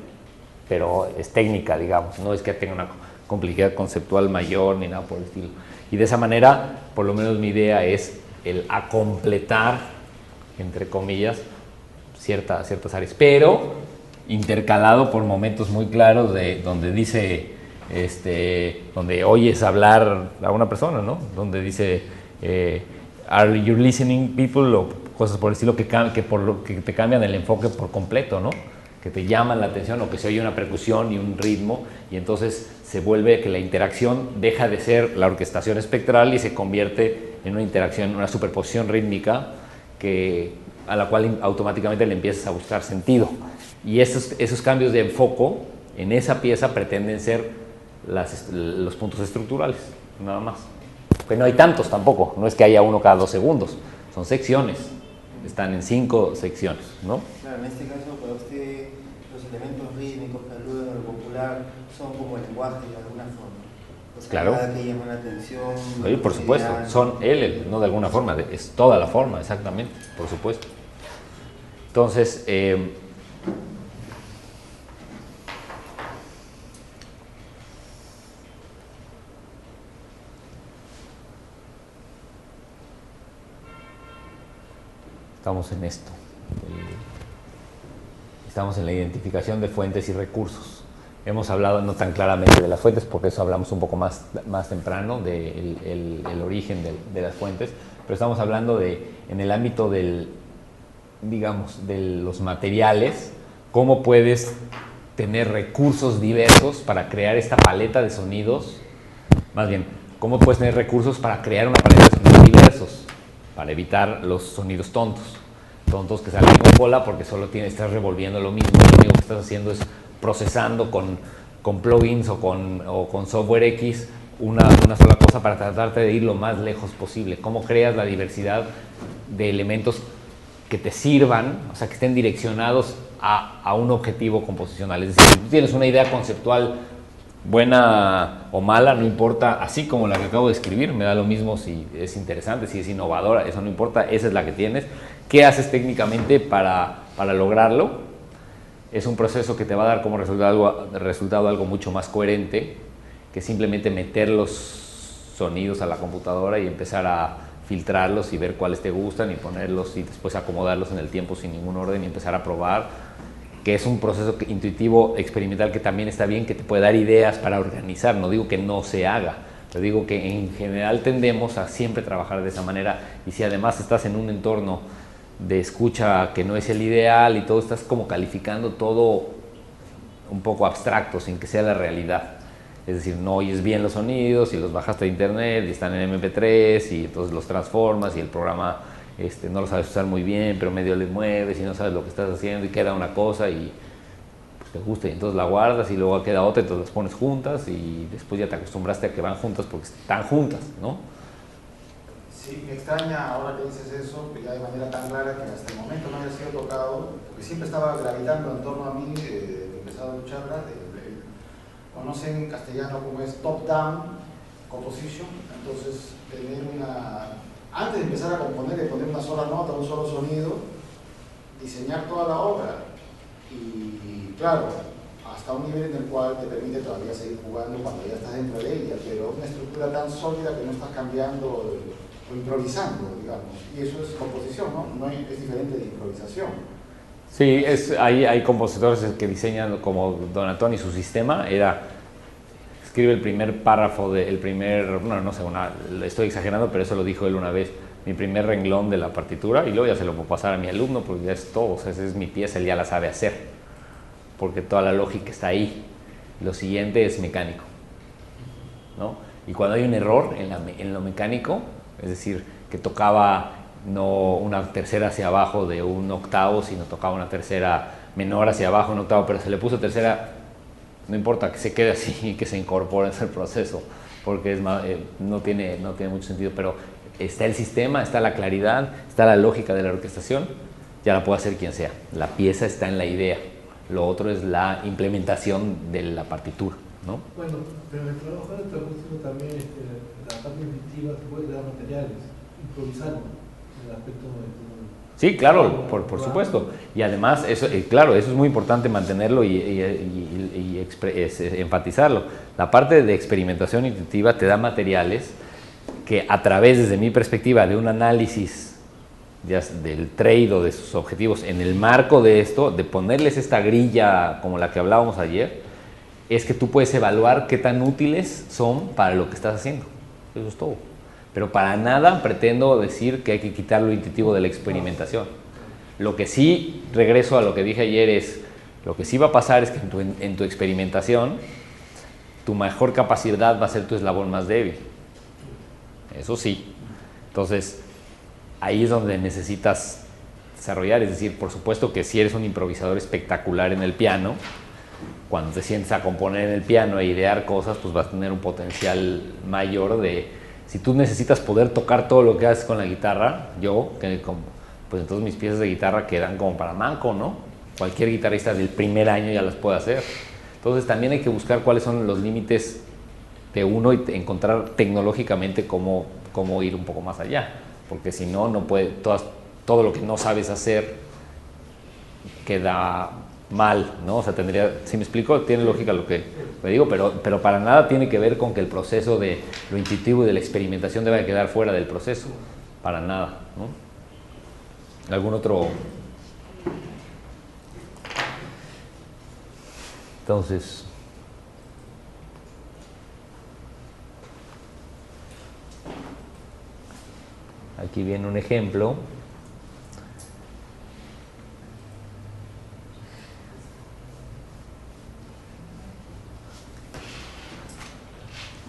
A: pero es técnica, digamos, no es que tenga una complejidad conceptual mayor ni nada por el estilo. Y de esa manera, por lo menos mi idea es el a completar, entre comillas, ciertas áreas, pero intercalado por momentos muy claros de donde dice, donde oyes hablar a una persona, ¿no? Donde dice, are you listening people, o cosas por el estilo que te cambian el enfoque por completo, ¿no? Que te llaman la atención, o que se oye una percusión y un ritmo, y entonces se vuelve que la interacción deja de ser la orquestación espectral y se convierte en una interacción, una superposición rítmica a la cual automáticamente le empiezas a buscar sentido. Y esos cambios de enfoque en esa pieza pretenden ser los puntos estructurales, nada más. Que no hay tantos tampoco, no es que haya uno cada 2 segundos, son secciones, están en 5 secciones, ¿no?
I: Claro, en este caso para usted los elementos rítmicos que aluden a lo popular son como el lenguaje de alguna forma. O sea,
A: claro.
I: Nada que llama la atención.
A: Oye, por supuesto, son no de alguna forma, es toda la forma, exactamente, por supuesto. Entonces, estamos en esto. Estamos en la identificación de fuentes y recursos. Hemos hablado no tan claramente de las fuentes, porque eso hablamos un poco más temprano, del el origen de las fuentes, pero estamos hablando en el ámbito de los materiales, cómo puedes tener recursos diversos para crear esta paleta de sonidos, más bien, cómo puedes tener recursos para crear una paleta de sonidos diversos, para evitar los sonidos tontos que salen con cola, porque solo estás revolviendo lo mismo, y lo único que estás haciendo es procesando con plugins o con software X una sola cosa para tratarte de ir lo más lejos posible. Cómo creas la diversidad de elementos que te sirvan, o sea, que estén direccionados a un objetivo composicional. Es decir, si tú tienes una idea conceptual buena o mala, no importa, así como la que acabo de escribir, me da lo mismo si es interesante, si es innovadora, eso no importa, esa es la que tienes. ¿Qué haces técnicamente para lograrlo? Es un proceso que te va a dar como resultado algo mucho más coherente que simplemente meter los sonidos a la computadora y empezar a filtrarlos y ver cuáles te gustan y ponerlos y después acomodarlos en el tiempo sin ningún orden y empezar a probar, que es un proceso intuitivo, experimental, que también está bien, que te puede dar ideas para organizar. No digo que no se haga, pero digo que en general tendemos a siempre trabajar de esa manera, y si además estás en un entorno de escucha que no es el ideal y todo, estás como calificando todo un poco abstracto sin que sea la realidad. Es decir, no oyes bien los sonidos y los bajaste de internet y están en MP3 y entonces los transformas y el programa no lo sabes usar muy bien, pero medio le mueves y no sabes lo que estás haciendo y queda una cosa y pues te gusta y entonces la guardas y luego queda otra y entonces las pones juntas y después ya te acostumbraste a que van juntas porque están juntas, ¿no?
B: Sí, me extraña ahora que dices eso, ya de manera tan clara que hasta el momento no había sido tocado, porque siempre estaba gravitando en torno a mí, empezado a lucharla, conocen en castellano como es top-down composition, entonces tener antes de empezar a componer, de poner una sola nota, un solo sonido, diseñar toda la obra, y claro, hasta un nivel en el cual te permite todavía seguir jugando cuando ya estás dentro de ella, pero una estructura tan sólida que no estás cambiando o improvisando, digamos, y eso es composición, ¿no? Es diferente de improvisación.
A: Sí, hay compositores que diseñan como Donatoni, su sistema escribe el primer párrafo, no sé, estoy exagerando, pero eso lo dijo él una vez, mi primer renglón de la partitura, y luego ya se lo puedo pasar a mi alumno porque ya es todo, o sea, esa es mi pieza, él ya la sabe hacer, porque toda la lógica está ahí. Lo siguiente es mecánico, ¿no? Y cuando hay un error en lo mecánico, es decir, que tocaba no una tercera hacia abajo de un octavo, sino tocaba una tercera menor hacia abajo, un octavo, pero se le puso tercera, no importa, que se quede así y que se incorpore en el proceso, porque no tiene mucho sentido, pero está el sistema, está la claridad, está la lógica de la orquestación, ya la puede hacer quien sea. La pieza está en la idea, lo otro es la implementación de la partitura, ¿no?
F: Bueno, pero en el trabajo de músico también la parte intuitiva se puede dar materiales, improvisando en el aspecto de...
A: Sí, claro, por supuesto. Y además, claro, eso es muy importante mantenerlo y enfatizarlo. La parte de experimentación intuitiva te da materiales que a través, desde mi perspectiva, de un análisis del trade o de sus objetivos, en el marco de esto, de ponerles esta grilla como la que hablábamos ayer, es que tú puedes evaluar qué tan útiles son para lo que estás haciendo. Eso es todo. Pero para nada pretendo decir que hay que quitar lo intuitivo de la experimentación. Lo que sí, regreso a lo que dije ayer, lo que sí va a pasar es que en tu experimentación, tu mejor capacidad va a ser tu eslabón más débil. Eso sí. Entonces, ahí es donde necesitas desarrollar. Es decir, por supuesto que si eres un improvisador espectacular en el piano, cuando te sientes a componer en el piano e idear cosas, pues vas a tener un potencial mayor de... Si tú necesitas poder tocar todo lo que haces con la guitarra, pues entonces mis piezas de guitarra quedan como para manco, ¿no? Cualquier guitarrista del primer año ya las puede hacer. Entonces también hay que buscar cuáles son los límites de uno y encontrar tecnológicamente cómo ir un poco más allá. Porque si no, no puede, todo lo que no sabes hacer queda mal, ¿no? O sea, si me explico, tiene lógica lo que me digo, pero para nada tiene que ver con que el proceso de lo intuitivo y de la experimentación debe quedar fuera del proceso, para nada, ¿no? ¿Algún otro? Entonces, aquí viene un ejemplo.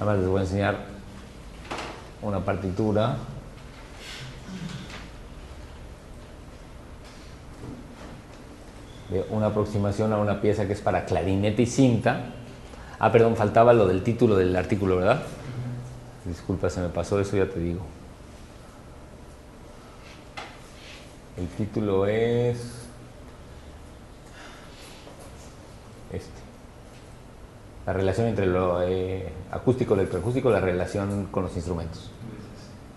A: Ahora les voy a enseñar una partitura. De una aproximación a una pieza que es para clarinete y cinta. Perdón, faltaba lo del título del artículo, ¿verdad? Disculpa, se me pasó eso, ya te digo. El título es la relación entre lo acústico y lo electroacústico, la relación con los instrumentos.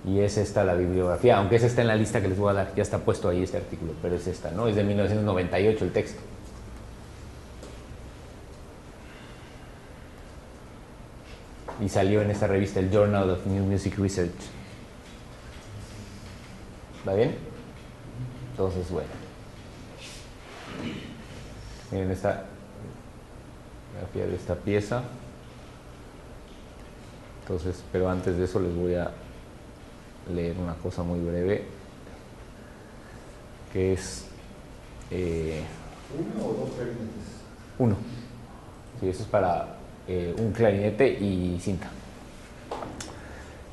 A: Y es esta la bibliografía, aunque esa está en la lista que les voy a dar, ya está puesto ahí este artículo, pero es esta, ¿no? Es de 1998 el texto. Y salió en esta revista, el Journal of New Music Research. ¿Va bien? Entonces, bueno. Miren esta bibliografía de esta pieza. Entonces, pero antes de eso les voy a leer una cosa muy breve, que es...
B: ¿Uno o dos clarinetes?
A: Uno. Sí, eso es para un clarinete y cinta.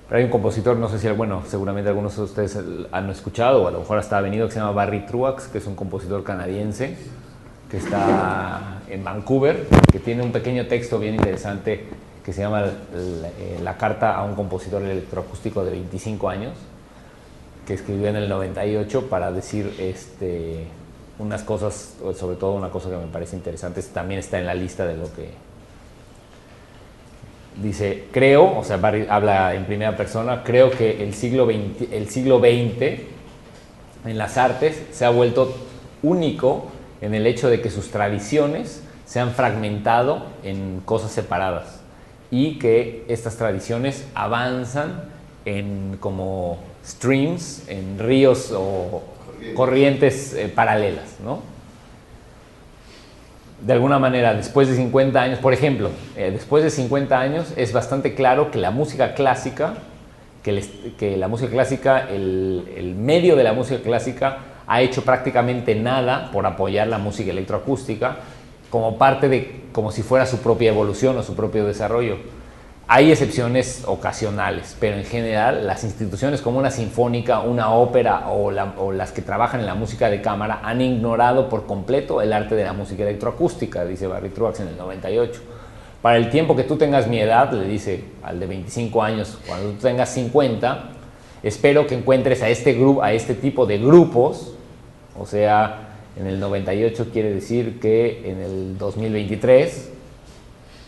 A: Pero hay un compositor, no sé si, bueno, seguramente algunos de ustedes han escuchado, o a lo mejor hasta ha venido, que se llama Barry Truax, que es un compositor canadiense, que está en Vancouver, que tiene un pequeño texto bien interesante que se llama la carta a un compositor electroacústico de 25 años, que escribió en el 98 para decir unas cosas, sobre todo una cosa que me parece interesante, también está en la lista de lo que dice. Creo, o sea, Barry habla en primera persona, creo que el siglo XX en las artes se ha vuelto único en el hecho de que sus tradiciones se han fragmentado en cosas separadas y que estas tradiciones avanzan en como streams, en ríos o corrientes paralelas, ¿no? De alguna manera, después de 50 años, por ejemplo, después de 50 años es bastante claro que la música clásica, el medio de la música clásica ha hecho prácticamente nada por apoyar la música electroacústica como parte de, como si fuera su propia evolución o su propio desarrollo. Hay excepciones ocasionales, pero en general las instituciones como una sinfónica, una ópera o las que trabajan en la música de cámara han ignorado por completo el arte de la música electroacústica, dice Barry Truax en el 98. Para el tiempo que tú tengas mi edad, le dice al de 25 años, cuando tú tengas 50, espero que encuentres a este tipo de grupos, o sea, en el 98 quiere decir que en el 2023,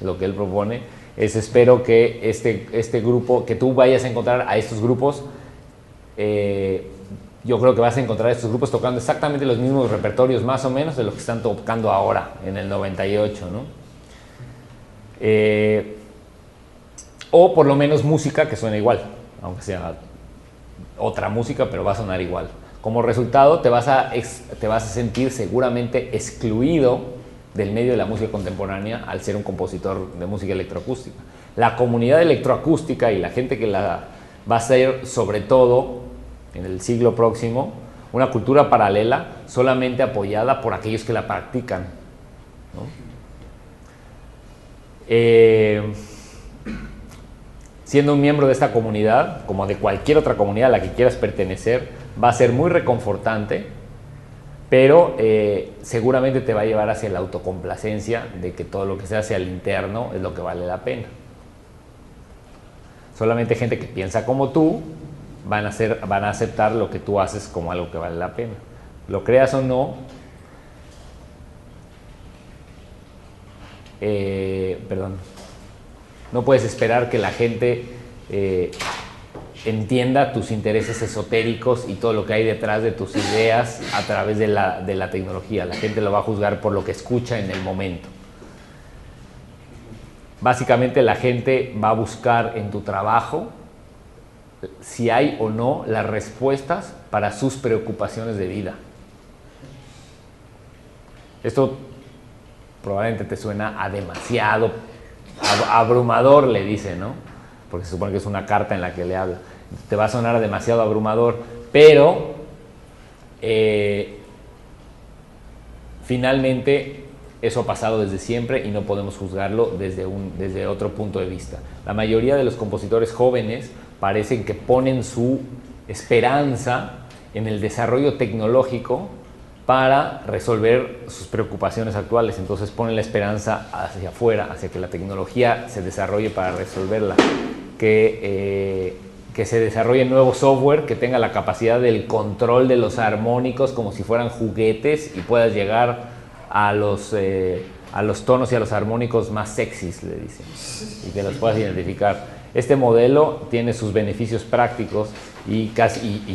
A: lo que él propone, espero que este grupo, que tú vayas a encontrar a estos grupos, yo creo que vas a encontrar a estos grupos tocando exactamente los mismos repertorios más o menos de los que están tocando ahora, en el 98, ¿no? O por lo menos música que suena igual, aunque sea otra música, pero va a sonar igual. Como resultado te vas a sentir seguramente excluido del medio de la música contemporánea al ser un compositor de música electroacústica. La comunidad electroacústica y la gente que la va a ser, sobre todo en el siglo próximo, una cultura paralela solamente apoyada por aquellos que la practican, ¿no? Siendo un miembro de esta comunidad, como de cualquier otra comunidad a la que quieras pertenecer, va a ser muy reconfortante, pero seguramente te va a llevar hacia la autocomplacencia de que todo lo que se hace al interno es lo que vale la pena. Solamente gente que piensa como tú van a aceptar lo que tú haces como algo que vale la pena. Lo creas o no, no puedes esperar que la gente entienda tus intereses esotéricos y todo lo que hay detrás de tus ideas a través de la tecnología. La gente lo va a juzgar por lo que escucha en el momento. Básicamente la gente va a buscar en tu trabajo si hay o no las respuestas para sus preocupaciones de vida. Esto probablemente te suena a demasiado abrumador, le dice, ¿no? Porque se supone que es una carta en la que le habla. Te va a sonar demasiado abrumador, pero finalmente eso ha pasado desde siempre y no podemos juzgarlo desde otro punto de vista. La mayoría de los compositores jóvenes parecen que ponen su esperanza en el desarrollo tecnológico para resolver sus preocupaciones actuales. Entonces ponen la esperanza hacia afuera, hacia que la tecnología se desarrolle para resolverla. que se desarrolle nuevo software que tenga la capacidad del control de los armónicos como si fueran juguetes y puedas llegar a los tonos y a los armónicos más sexys, le dicen, y que los puedas identificar. Este modelo tiene sus beneficios prácticos y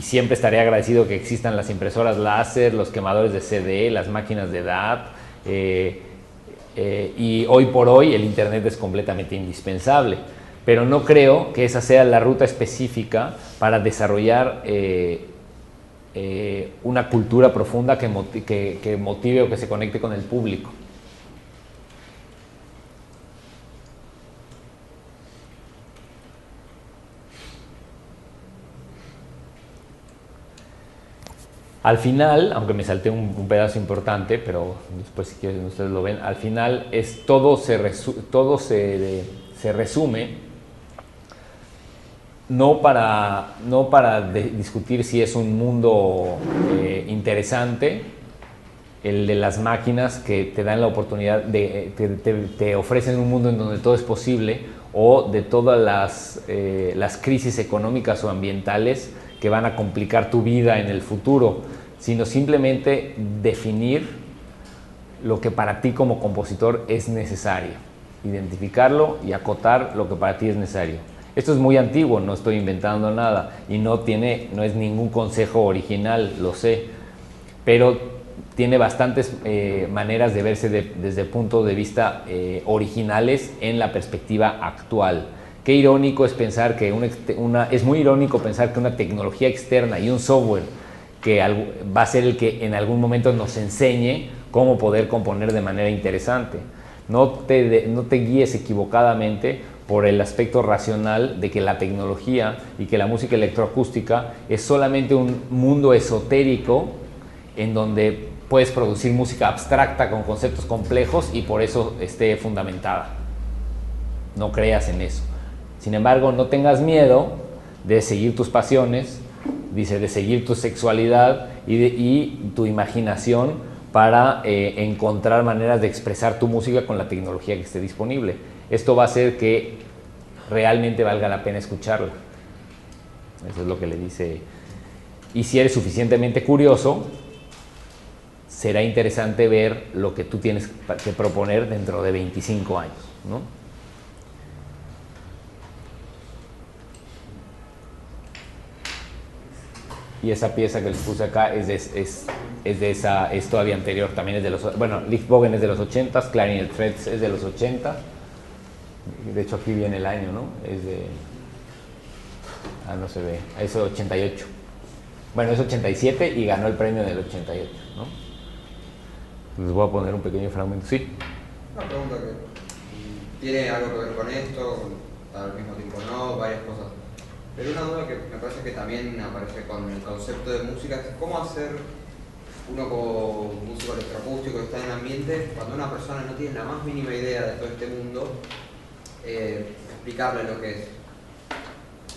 A: siempre estaré agradecido que existan las impresoras láser, los quemadores de CD, las máquinas de DAT, y hoy por hoy el Internet es completamente indispensable. Pero no creo que esa sea la ruta específica para desarrollar una cultura profunda que motive o que se conecte con el público. Al final, aunque me salté un pedazo importante, pero después si quieren ustedes lo ven, al final todo se resume no para discutir si es un mundo interesante, el de las máquinas que te dan la oportunidad te ofrecen un mundo en donde todo es posible, o de todas las crisis económicas o ambientales que van a complicar tu vida en el futuro, sino simplemente definir lo que para ti como compositor es necesario, identificarlo y acotar lo que para ti es necesario. Esto es muy antiguo, no estoy inventando nada y no es ningún consejo original, lo sé, pero tiene bastantes maneras de verse desde el punto de vista originales en la perspectiva actual. Qué irónico es pensar que es muy irónico pensar que una tecnología externa y un software que va a ser el que en algún momento nos enseñe cómo poder componer de manera interesante. No te guíes equivocadamente por el aspecto racional de que la tecnología y que la música electroacústica es solamente un mundo esotérico en donde puedes producir música abstracta con conceptos complejos y por eso esté fundamentada. No creas en eso. Sin embargo, no tengas miedo de seguir tus pasiones, de seguir tu sexualidad y tu imaginación para encontrar maneras de expresar tu música con la tecnología que esté disponible. Esto va a hacer que realmente valga la pena escucharla. Eso es lo que le dice. Y si eres suficientemente curioso, será interesante ver lo que tú tienes que proponer dentro de 25 años, ¿no? Y esa pieza que les puse acá es todavía anterior, también es de los... Bueno, Lichtbogen es de los 80, Clarinet Threads es de los 80. De hecho aquí viene el año, ¿no? Es de... no se ve, es 88. Bueno, es 87 y ganó el premio del 88, ¿no? Les voy a poner un pequeño fragmento, sí.
D: Una pregunta que tiene algo que ver con esto, al mismo tiempo no, varias cosas. Pero una duda que me parece que también aparece con el concepto de música es cómo hacer uno como músico electroacústico que está en el ambiente, cuando una persona no tiene la más mínima idea de todo este mundo, explicarle lo que es.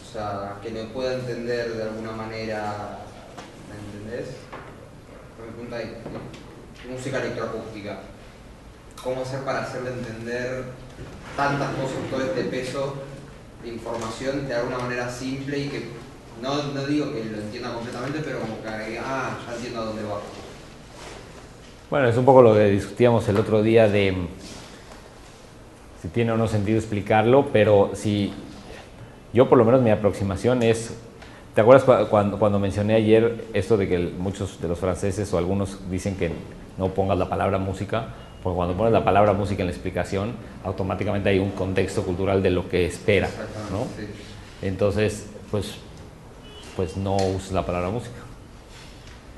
D: O sea, que lo pueda entender de alguna manera, ¿me entendés? Me pregunta ahí, música electroacústica. ¿Cómo hacer para hacerle entender tantas cosas, todo este peso de información de alguna manera simple y que no digo que lo entienda completamente, pero como que ya entiendo a dónde va?
A: Bueno, es un poco lo que discutíamos el otro día de si tiene o no sentido explicarlo, pero si yo por lo menos mi aproximación es, ¿te acuerdas cuando mencioné ayer esto de que muchos de los franceses o algunos dicen que no pongas la palabra música? Porque cuando pones la palabra música en la explicación, automáticamente hay un contexto cultural de lo que espera, ¿no? Sí. Entonces, pues no uses la palabra música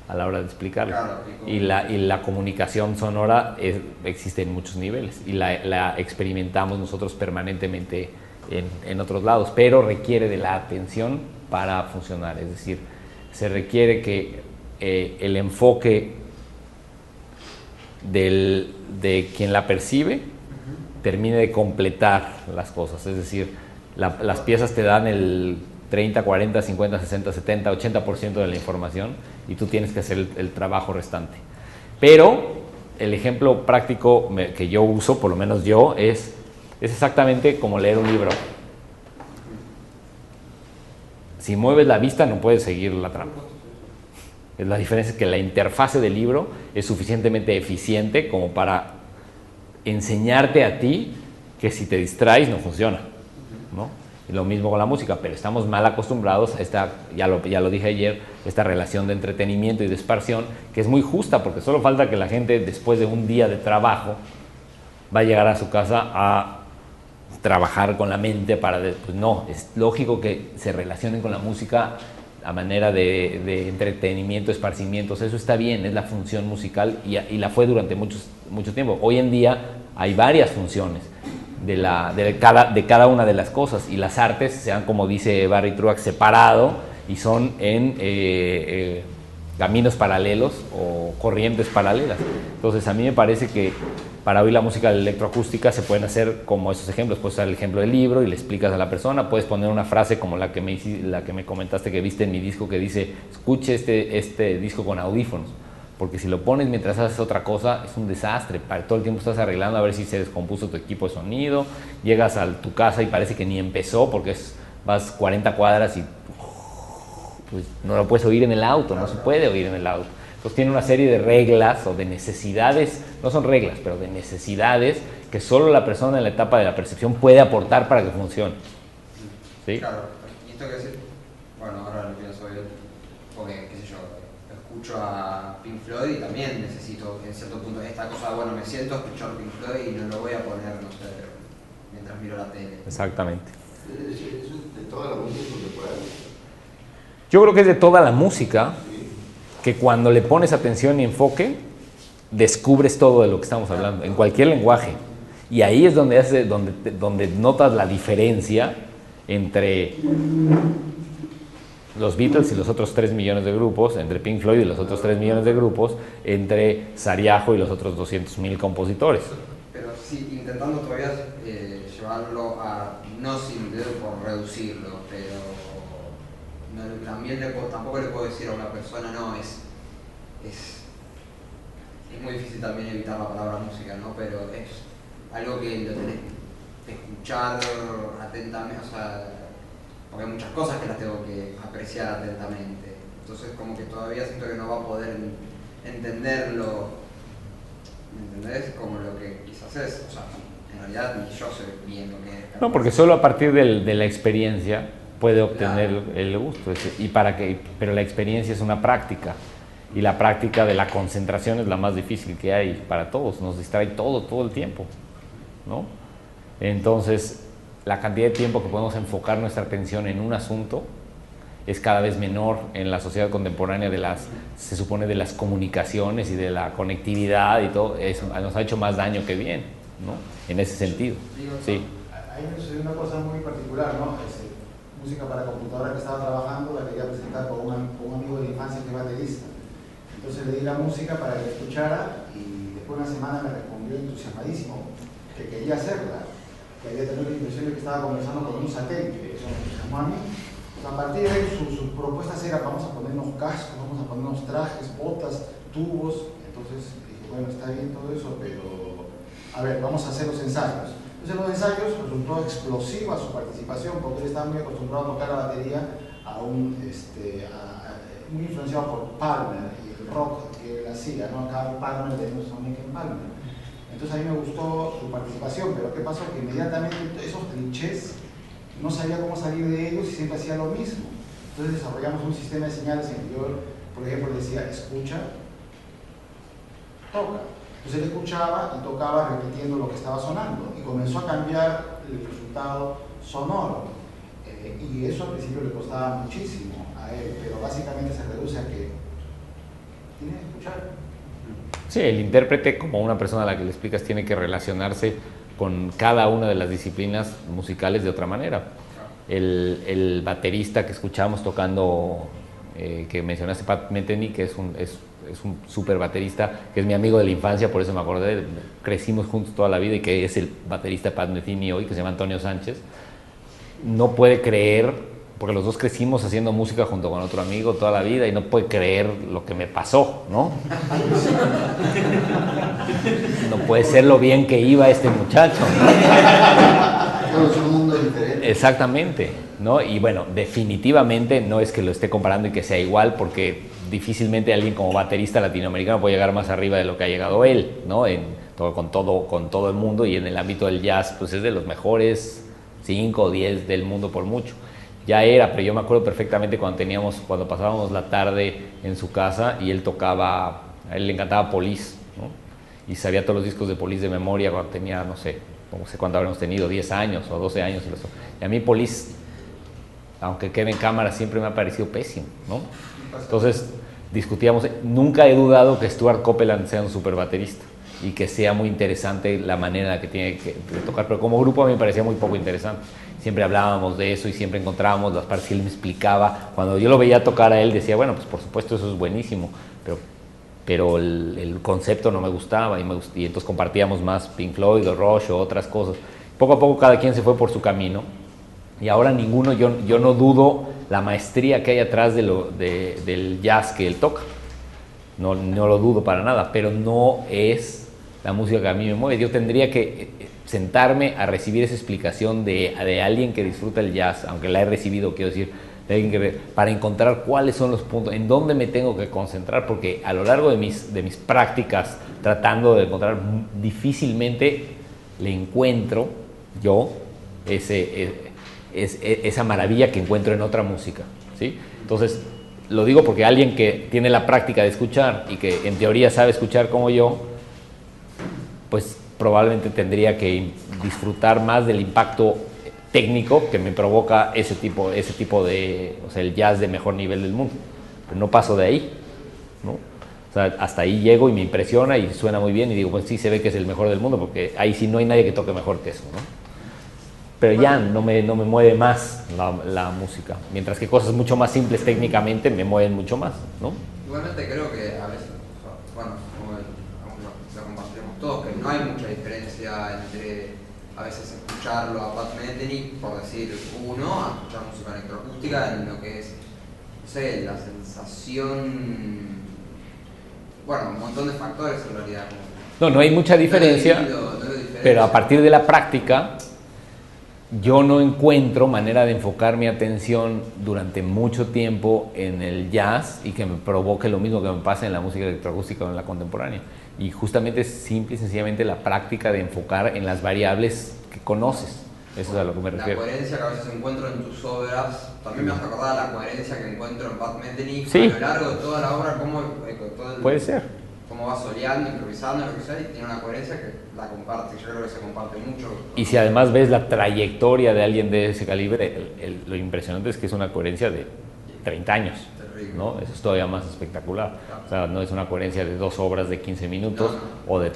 A: a la hora de explicarla. Claro, y la comunicación sonora existe en muchos niveles y la experimentamos nosotros permanentemente en otros lados, pero requiere de la atención para funcionar. Es decir, se requiere que el enfoque de quien la percibe termine de completar las cosas. Es decir, las piezas te dan el 30, 40, 50, 60, 70, 80% de la información y tú tienes que hacer el trabajo restante. Pero el ejemplo práctico que yo uso, por lo menos yo, es exactamente como leer un libro. Si mueves la vista no puedes seguir la trama. La diferencia es que la interfase del libro es suficientemente eficiente como para enseñarte a ti que si te distraes no funciona, ¿no? Y lo mismo con la música, pero estamos mal acostumbrados a esta, ya lo dije ayer, esta relación de entretenimiento y de esparción, que es muy justa, porque solo falta que la gente después de un día de trabajo va a llegar a su casa a trabajar con la mente para... Pues no, es lógico que se relacionen con la música a manera de entretenimiento, esparcimientos, eso está bien, es la función musical y la fue durante mucho tiempo. Hoy en día hay varias funciones de cada una de las cosas y las artes se han, como dice Barry Truax, separado y son en caminos paralelos o corrientes paralelas. Entonces a mí me parece que para oír la música electroacústica se pueden hacer como esos ejemplos. Puedes usar el ejemplo del libro y le explicas a la persona, puedes poner una frase como la que me comentaste que viste en mi disco que dice escuche este disco con audífonos, porque si lo pones mientras haces otra cosa es un desastre. Todo el tiempo estás arreglando a ver si se descompuso tu equipo de sonido, llegas a tu casa y parece que ni empezó porque vas 40 cuadras y pues, no lo puedes oír en el auto, no se puede oír en el auto. Entonces tiene una serie de reglas o de necesidades, no son reglas, pero de necesidades que solo la persona en la etapa de la percepción puede aportar para que funcione. ¿Sí?
D: Claro, y esto que decir, bueno, ahora lo pienso bien, porque, qué sé yo, escucho a Pink Floyd y también necesito, en cierto punto, esta cosa, bueno, me siento a escuchar Pink Floyd y no lo voy a poner, no sé, mientras miro la tele.
A: Exactamente.
H: ¿Eso es de toda la música contemporánea?
A: Yo creo que es de toda la música, que cuando le pones atención y enfoque, descubres todo de lo que estamos hablando, en cualquier lenguaje. Y ahí es donde notas la diferencia entre los Beatles y los otros 3 millones de grupos, entre Pink Floyd y los otros 3 millones de grupos, entre Sariajo y los otros 200.000 compositores.
D: Pero sí, intentando todavía llevarlo a, no sin dedo por reducirlo, pero no, también tampoco le puedo decir a una persona, no, es muy difícil también evitar la palabra música, ¿no? Pero es algo que lo tenés que escuchar atentamente, o sea, porque hay muchas cosas que las tengo que apreciar atentamente. Entonces como que todavía siento que no va a poder entenderlo, ¿me entendés? Como lo que quizás es, o sea, en realidad ni yo sé bien lo que es.
A: No, porque solo a partir de la experiencia puede obtener el gusto. Pero la experiencia es una práctica. Y la práctica de la concentración es la más difícil que hay para todos. Nos distrae todo el tiempo, ¿no? Entonces, la cantidad de tiempo que podemos enfocar nuestra atención en un asunto es cada vez menor en la sociedad contemporánea se supone de las comunicaciones y de la conectividad y todo. Nos ha hecho más daño que bien, ¿no? En ese sentido. Sí.
B: Ahí me sucedió una cosa muy particular, ¿no? Música para computadora que estaba trabajando, la quería presentar con un amigo de la infancia que es baterista. Entonces le di la música para que la escuchara y después de una semana me respondió entusiasmadísimo que quería hacerla, que había tenido la impresión de que estaba conversando con un satélite. Eso me entusiasmó a mí. A partir de ahí sus propuestas eran vamos a ponernos cascos, vamos a ponernos trajes, botas, tubos. Entonces dije, bueno, está bien todo eso, pero a ver, vamos a hacer los ensayos. Entonces en los ensayos resultó explosiva su participación porque él estaba muy acostumbrado a tocar la batería muy influenciado por Palmer y el rock que él hacía, ¿no? Acá Palmer de Emerson Lake and Palmer. Entonces a mí me gustó su participación, pero ¿qué pasó? Que inmediatamente esos clichés no sabía cómo salir de ellos y siempre hacía lo mismo. Entonces desarrollamos un sistema de señales en que yo, por ejemplo, le decía escucha, toca. Entonces él escuchaba y tocaba repitiendo lo que estaba sonando y comenzó a cambiar el resultado sonoro. Y eso al principio le costaba muchísimo a él, pero básicamente se reduce a que tiene que escuchar.
A: Sí, el intérprete, como una persona a la que le explicas, tiene que relacionarse con cada una de las disciplinas musicales de otra manera. El baterista que escuchamos tocando, que mencionaste, Pat Metheny, que es un súper baterista, que es mi amigo de la infancia, por eso me acordé, crecimos juntos toda la vida, y que es el baterista Pat Metheny hoy, que se llama Antonio Sánchez. No puede creer, porque los dos crecimos haciendo música junto con otro amigo toda la vida, y no puede creer lo que me pasó, ¿no? No puede ser lo bien que iba este muchacho.
H: Es un mundo diferente.
A: Exactamente. ¿no? Y bueno, definitivamente no es que lo esté comparando y que sea igual, porque difícilmente alguien como baterista latinoamericano puede llegar más arriba de lo que ha llegado él, ¿no? Con todo el mundo, y en el ámbito del jazz, pues es de los mejores 5 o 10 del mundo por mucho. Ya era, pero yo me acuerdo perfectamente cuando pasábamos la tarde en su casa y él tocaba, a él le encantaba Police, ¿no? Y sabía todos los discos de Police de memoria cuando tenía, no sé cuánto habremos tenido, 10 años o 12 años. Y a mí Police, aunque quede en cámara, siempre me ha parecido pésimo, ¿no? Entonces discutíamos, nunca he dudado que Stuart Copeland sea un super baterista y que sea muy interesante la manera en la que tiene que tocar, pero como grupo a mí me parecía muy poco interesante. Siempre hablábamos de eso y siempre encontrábamos las partes que él me explicaba. Cuando yo lo veía tocar a él decía, bueno, pues por supuesto eso es buenísimo, pero el concepto no me gustaba, y entonces compartíamos más Pink Floyd o Rush o otras cosas. Poco a poco cada quien se fue por su camino, y ahora ninguno, yo no dudo la maestría que hay atrás del jazz que él toca, no lo dudo para nada, pero no es la música que a mí me mueve. Yo tendría que sentarme a recibir esa explicación de alguien que disfruta el jazz, aunque la he recibido, quiero decir, para encontrar cuáles son los puntos, en dónde me tengo que concentrar, porque a lo largo de mis prácticas, tratando de encontrar, difícilmente le encuentro yo esa maravilla que encuentro en otra música, ¿sí? Entonces, lo digo porque alguien que tiene la práctica de escuchar y que en teoría sabe escuchar como yo, pues probablemente tendría que disfrutar más del impacto técnico que me provoca ese tipo de, o sea, el jazz de mejor nivel del mundo. Pero no paso de ahí, ¿no? O sea, hasta ahí llego y me impresiona y suena muy bien y digo, pues sí, se ve que es el mejor del mundo, porque ahí sí no hay nadie que toque mejor que eso, ¿no? Pero ya no me mueve más la música, mientras que cosas mucho más simples técnicamente me mueven mucho más, ¿no?
D: Igualmente creo que a veces, bueno, como lo compartimos todos, que no hay mucha diferencia entre a veces escucharlo a Pat Metheny, por decir uno, a escuchar música electroacústica, en lo que es, no sé, la sensación, bueno, un montón de factores en realidad.
A: No hay mucha diferencia, pero a partir de la práctica yo no encuentro manera de enfocar mi atención durante mucho tiempo en el jazz y que me provoque lo mismo que me pasa en la música electroacústica o en la contemporánea. Y justamente es simple y sencillamente la práctica de enfocar en las variables que conoces. Eso es a lo que me refiero.
D: La coherencia que a veces encuentro en tus obras, también me hace acordar la coherencia que encuentro en Pat Metheny,
A: sí,
D: a lo largo de toda la obra,
A: puede ser,
D: cómo va soleando, improvisando, lo que sea, y tiene una coherencia que la comparte, yo creo que se comparte mucho.
A: Y si además ves la trayectoria de alguien de ese calibre, lo impresionante es que es una coherencia de 30 años, ¿no? Eso es todavía más espectacular. O sea, no es una coherencia de 2 obras de 15 minutos, o de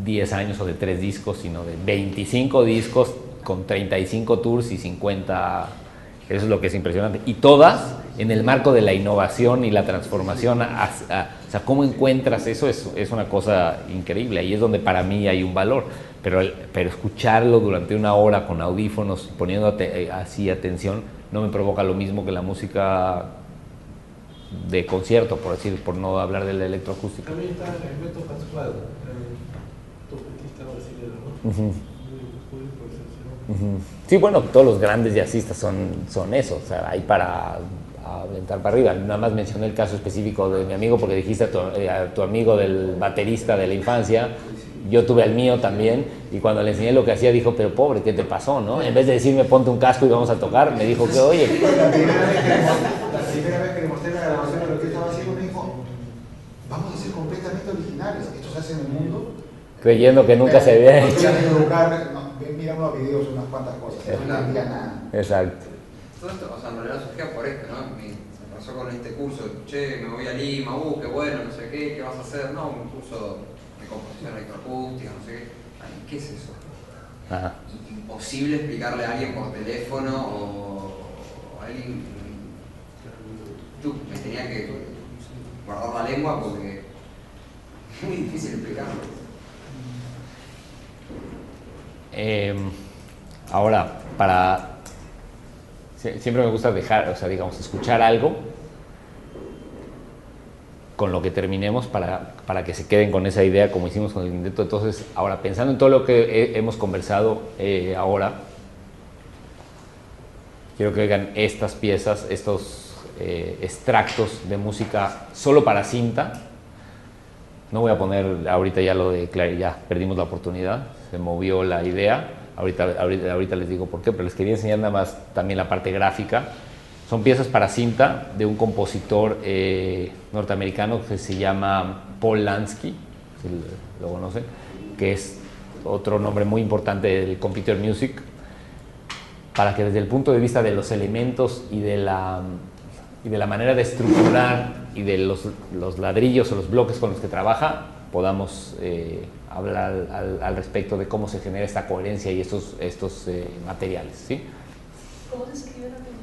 A: 10 años o de 3 discos, sino de 25 discos con 35 tours y 50. Eso es lo que es impresionante. Y todas en el marco de la innovación y la transformación. O sea, ¿cómo encuentras eso? Es una cosa increíble. Ahí es donde para mí hay un valor. Pero escucharlo durante una hora con audífonos, poniendo así atención, no me provoca lo mismo que la música de concierto, por no hablar de la electroacústica.
F: También está Hermeto Pascual, trompetista brasileño, ¿no?
A: Uh-huh.
F: Muy profesional.
A: Sí, bueno, todos los grandes jazzistas son eso, o sea, hay para aventar para arriba. Nada más mencioné el caso específico de mi amigo porque dijiste a tu amigo del baterista de la infancia. Yo tuve al mío también, y cuando le enseñé lo que hacía dijo, pero pobre, ¿qué te pasó, no? En vez de decirme ponte un casco y vamos a tocar, me dijo que oye.
B: La primera vez que le mostré la grabación de lo que estaba haciendo, me dijo, vamos a ser completamente originales, esto se hace en el mundo.
A: Creyendo que nunca se había hecho.
B: Mira unos videos, unas cuantas cosas, no entendía nada.
A: Exacto.
D: Todo esto, o sea, en realidad surgía por esto, ¿no? Me pasó con este curso, che, me voy a Lima, qué bueno, no sé qué vas a hacer? No, un curso de composición electroacústica, no sé qué. Ay, ¿qué es eso?
A: Ajá.
D: Imposible explicarle a alguien por teléfono o a alguien. Me tenía que guardar la lengua porque es muy difícil explicarlo.
A: Ahora, siempre me gusta dejar, o sea, digamos, escuchar algo con lo que terminemos para que se queden con esa idea como hicimos con el quinteto. Entonces, ahora, pensando en todo lo que hemos conversado ahora, quiero que oigan estas piezas, estos extractos de música solo para cinta. No voy a poner ahorita ya lo de Claire, ya perdimos la oportunidad, se movió la idea. Ahorita les digo por qué, pero les quería enseñar nada más también la parte gráfica. Son piezas para cinta de un compositor norteamericano que se llama Paul Lansky, si lo conocen, que es otro nombre muy importante del computer music, para que desde el punto de vista de los elementos y de la manera de estructurar y de los ladrillos o los bloques con los que trabaja, podamos hablar al respecto de cómo se genera esta coherencia y estos materiales, ¿sí?
G: ¿Cómo se escribe el apellido?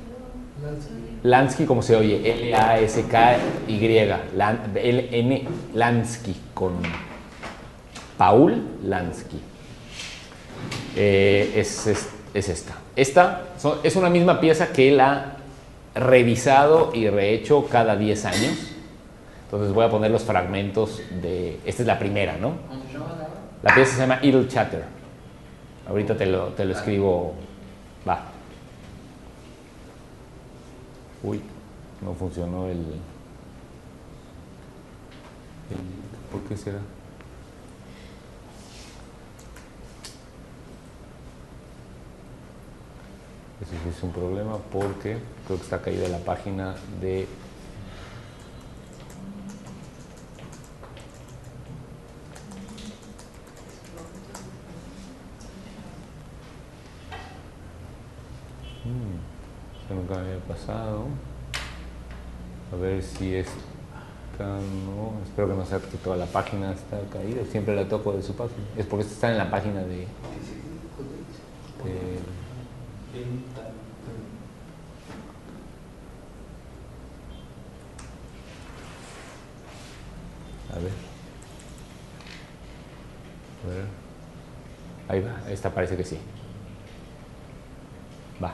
A: Lansky, como se oye, L-A-S-K-Y, L-N, Lansky, con Paul Lansky. Es esta. Esta es una misma pieza que él ha revisado y rehecho cada 10 años. Entonces voy a poner los fragmentos de... Esta es la primera, ¿no? La pieza se llama Idle Chatter. Ahorita te lo escribo. Va. Uy, no funcionó el... ¿Por qué será? Ese sí es un problema porque creo que está caída la página de... Eso nunca me había pasado. A ver si esta no... Espero que no sea que toda la página está caída. Siempre la toco de su página. Es porque esta está en la página de a ver. Ahí va. Esta parece que sí. Va.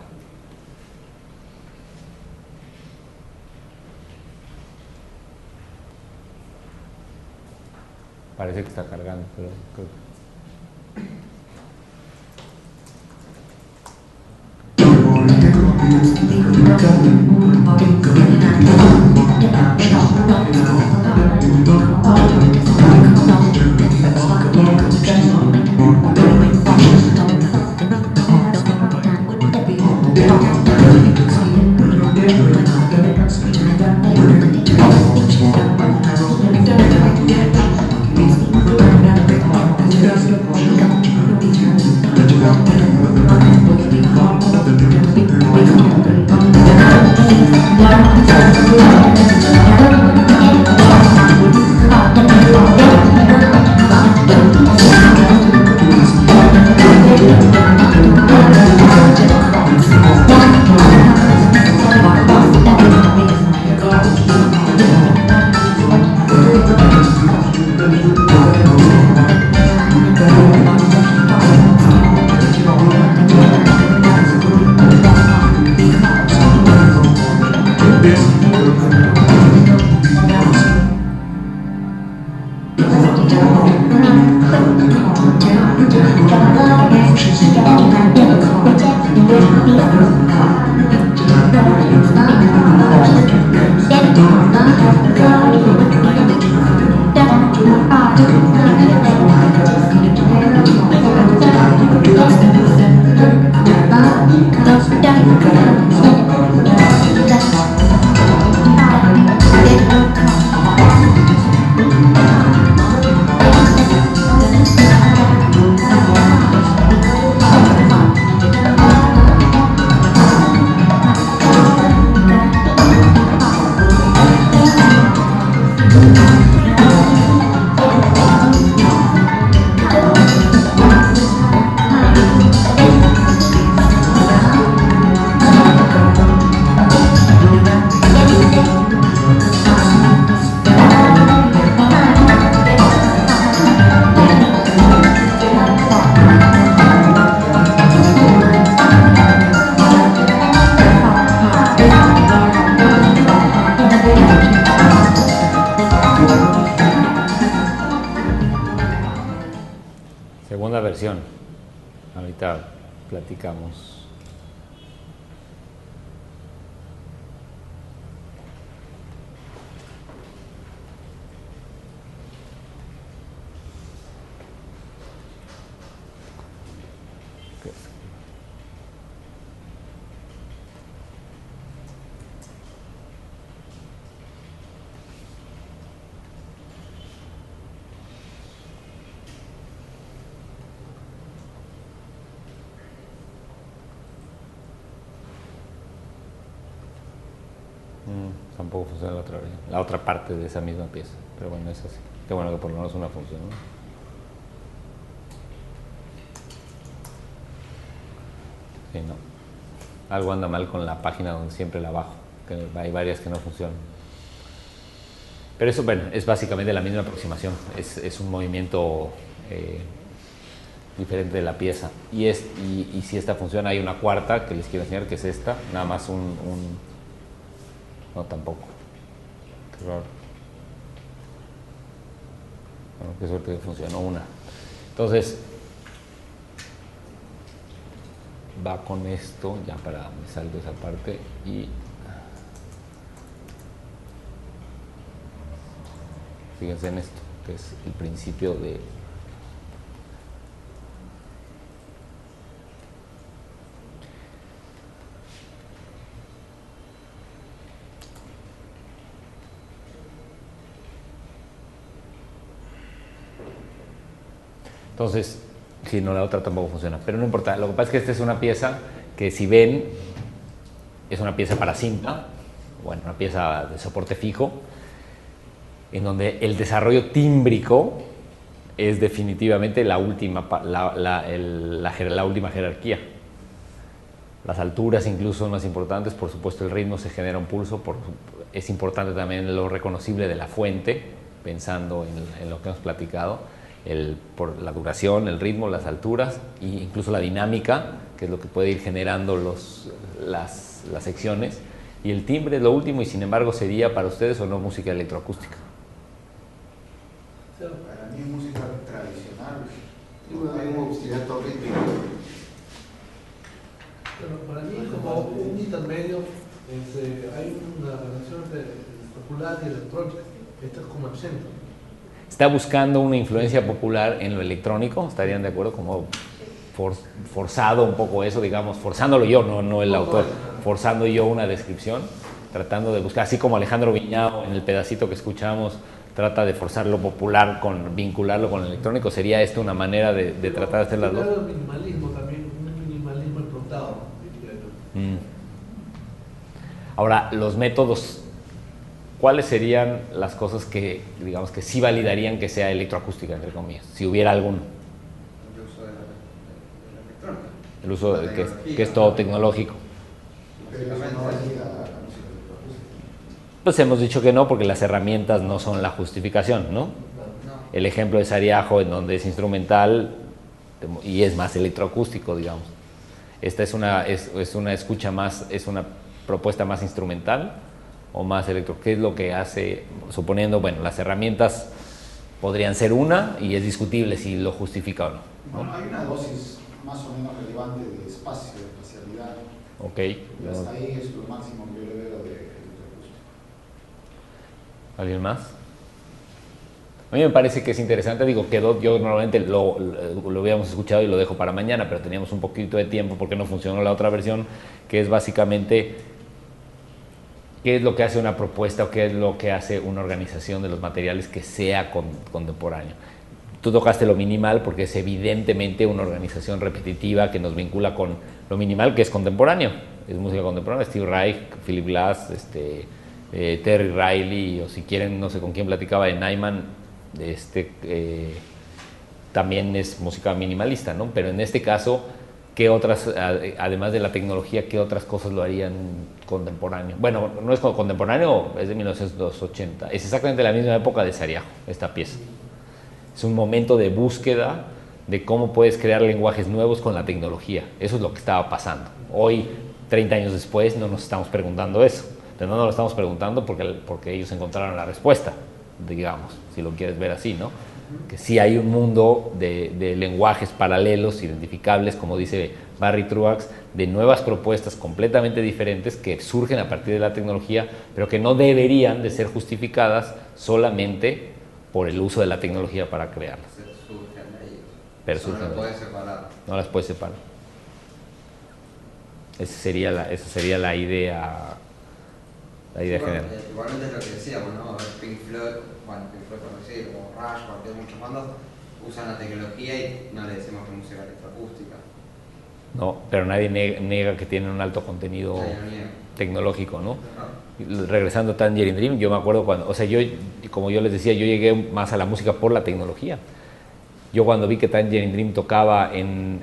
A: Parece que está cargando, pero creo que... Ahorita platicamos. tampoco funciona la otra parte de esa misma pieza. Pero bueno, es así. Qué bueno que por lo menos una funciona, ¿no? Sí, no. Algo anda mal con la página donde siempre la bajo, que hay varias que no funcionan. Pero eso, bueno, es básicamente la misma aproximación. Es un movimiento diferente de la pieza. Y si esta funciona, hay una cuarta que les quiero enseñar, que es esta. Nada más no, tampoco. Qué raro. Bueno, qué suerte que funcionó una. Entonces, va con esto, ya me salto esa parte y fíjense en esto, que es el principio de entonces, si no, la otra tampoco funciona, pero no importa. Lo que pasa es que esta es una pieza que, si ven, es una pieza para cinta, bueno, una pieza de soporte fijo, en donde el desarrollo tímbrico es definitivamente la última jerarquía. Las alturas incluso son más importantes, por supuesto el ritmo se genera un pulso, es importante también lo reconocible de la fuente, pensando en lo que hemos platicado, por la duración, el ritmo, las alturas e incluso la dinámica, que es lo que puede ir generando las secciones, y el timbre es lo último, y sin embargo sería para ustedes o no música electroacústica.
B: Para mí es música tradicional.
H: Hay un obstinato rítmico.
F: Bueno, para mí es como un intermedio entre, hay una relación entre popular y electrónica, esto es como el centro.
A: Está buscando una influencia popular en lo electrónico, ¿estarían de acuerdo? Como forzado un poco eso, digamos, forzándolo yo, no el autor, forzando yo una descripción, tratando de buscar, así como Alejandro Viñao en el pedacito que escuchamos trata de forzar lo popular, vincularlo con el electrónico. ¿Sería esto una manera de tratar de hacer las dos?
F: Claro, minimalismo también, un minimalismo implantado.
A: Ahora, los métodos, ¿cuáles serían las cosas que, digamos, que sí validarían que sea electroacústica, entre comillas, si hubiera alguno?
D: El uso de la electrónica.
A: El uso que es todo tecnológico.
B: Pero eso no valida la música electroacústica.
A: Pues hemos dicho que no, porque las herramientas no son la justificación, ¿no? El ejemplo de Sariajo, en donde es instrumental y es más electroacústico, digamos. Esta es una escucha más, es una propuesta más instrumental o más electro. ¿Qué es lo que hace? Suponiendo, bueno, las herramientas podrían ser una, y es discutible si lo justifica o no.
B: Bueno, hay una dosis más o menos relevante de espacio, de espacialidad.
A: Ok.
B: Y hasta ahí es lo máximo que yo le veo de electroacústica.
A: ¿Alguien más? A mí me parece que es interesante, digo, yo normalmente lo habíamos escuchado y lo dejo para mañana, pero teníamos un poquito de tiempo porque no funcionó la otra versión, que es básicamente qué es lo que hace una propuesta o qué es lo que hace una organización de los materiales que sea contemporáneo. Tú tocaste lo minimal porque es evidentemente una organización repetitiva que nos vincula con lo minimal, que es contemporáneo, es música contemporánea. Steve Reich, Philip Glass, Terry Riley, o si quieren, no sé con quién platicaba, de Nyman, también es música minimalista, ¿no? Pero en este caso, ¿qué otras, además de la tecnología, qué otras cosas lo harían contemporáneo? Bueno, no es contemporáneo, es de 1980, es exactamente la misma época de Sariajo, esta pieza. Es un momento de búsqueda de cómo puedes crear lenguajes nuevos con la tecnología. Eso es lo que estaba pasando. Hoy, 30 años después, no nos estamos preguntando eso. Pero no nos lo estamos preguntando porque ellos encontraron la respuesta, digamos, si lo quieres ver así, ¿no? Que sí hay un mundo de lenguajes paralelos, identificables, como dice Barry Truax, de nuevas propuestas completamente diferentes que surgen a partir de la tecnología, pero que no deberían de ser justificadas solamente por el uso de la tecnología para crearlas.
D: Surgen de ellos.
A: Pero
D: Eso
A: surgen
D: no
A: de
D: lo puedes
A: ellos.
D: separar.
A: No las puedes separar. Esa sería la idea general.
D: Igualmente es lo que decíamos, ¿no? Pink Floyd, por decir, o Rush, cualquier muchas bandas usan la tecnología y no le decimos que música electroacústica.
A: ¿no? Pero nadie niega que tienen un alto contenido tecnológico, ¿no? Regresando a Tangerine Dream, yo me acuerdo cuando, o sea, yo, como yo les decía, yo llegué más a la música por la tecnología. Yo cuando vi que Tangerine Dream tocaba en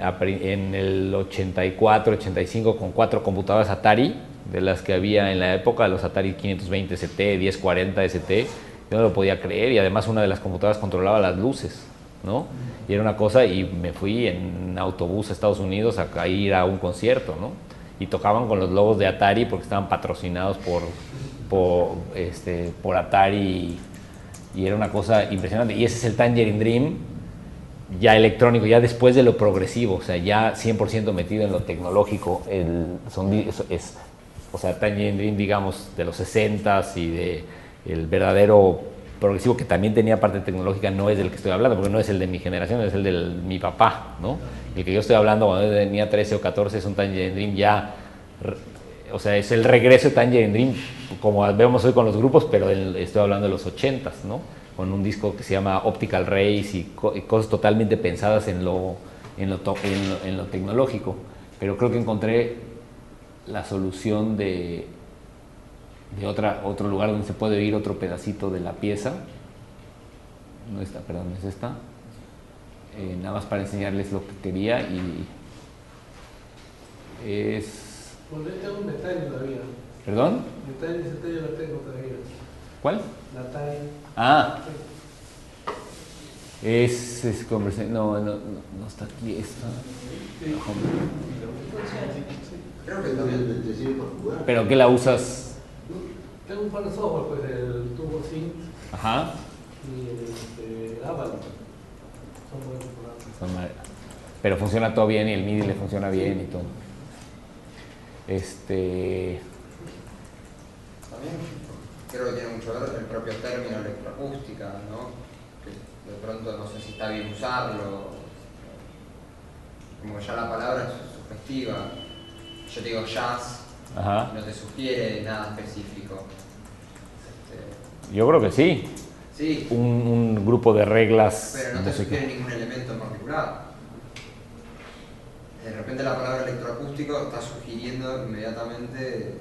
A: el 84, 85 con 4 computadoras Atari, de las que había en la época, los Atari 520 ST, 1040 ST, yo no lo podía creer, y además una de las computadoras controlaba las luces, ¿no? Y era una cosa, y me fui en autobús a Estados Unidos a ir a un concierto, ¿no? Y tocaban con los logos de Atari porque estaban patrocinados por Atari, y era una cosa impresionante. Y ese es el Tangerine Dream ya electrónico, ya después de lo progresivo, o sea, ya 100% metido en lo tecnológico. O sea, Tangerine Dream, digamos, de los 60s y de el verdadero progresivo, que también tenía parte tecnológica, no es del que estoy hablando, porque no es el de mi generación, es el de mi papá, ¿no? El que yo estoy hablando cuando yo tenía 13 o 14 es un Tangerine Dream ya, o sea, es el regreso de Tangerine Dream, como vemos hoy con los grupos, pero estoy hablando de los 80s, ¿no? Con un disco que se llama Optical Race y cosas totalmente pensadas en lo tecnológico. Pero creo que encontré la solución de otro lugar donde se puede oír otro pedacito de la pieza. No esta, perdón, es esta. Nada más para enseñarles lo que quería, y es...
F: Bueno, tengo un detalle todavía.
A: ¿Perdón?
F: Detalle yo lo tengo todavía.
A: ¿Cuál?
F: La talla.
A: Ah. Es conversación. No está aquí. Está.
H: Creo que también te sirve para jugar.
A: ¿Pero qué la usas?
F: Tengo un par de software, pues el Turbo Synth
A: Ajá.
F: y el Avalon. Son buenos programas.
A: Pero funciona todo bien, y el MIDI le funciona bien y todo.
D: También creo que tiene mucho que ver el propio término electroacústica, ¿no? Que de pronto no sé si está bien usarlo, como ya la palabra es sugestiva. Yo digo jazz,
A: Ajá.
D: no te sugiere nada específico.
A: Yo creo que sí.
D: Sí.
A: Un grupo de reglas.
D: Pero no te sugiere ningún elemento en particular. De repente la palabra electroacústico está sugiriendo inmediatamente.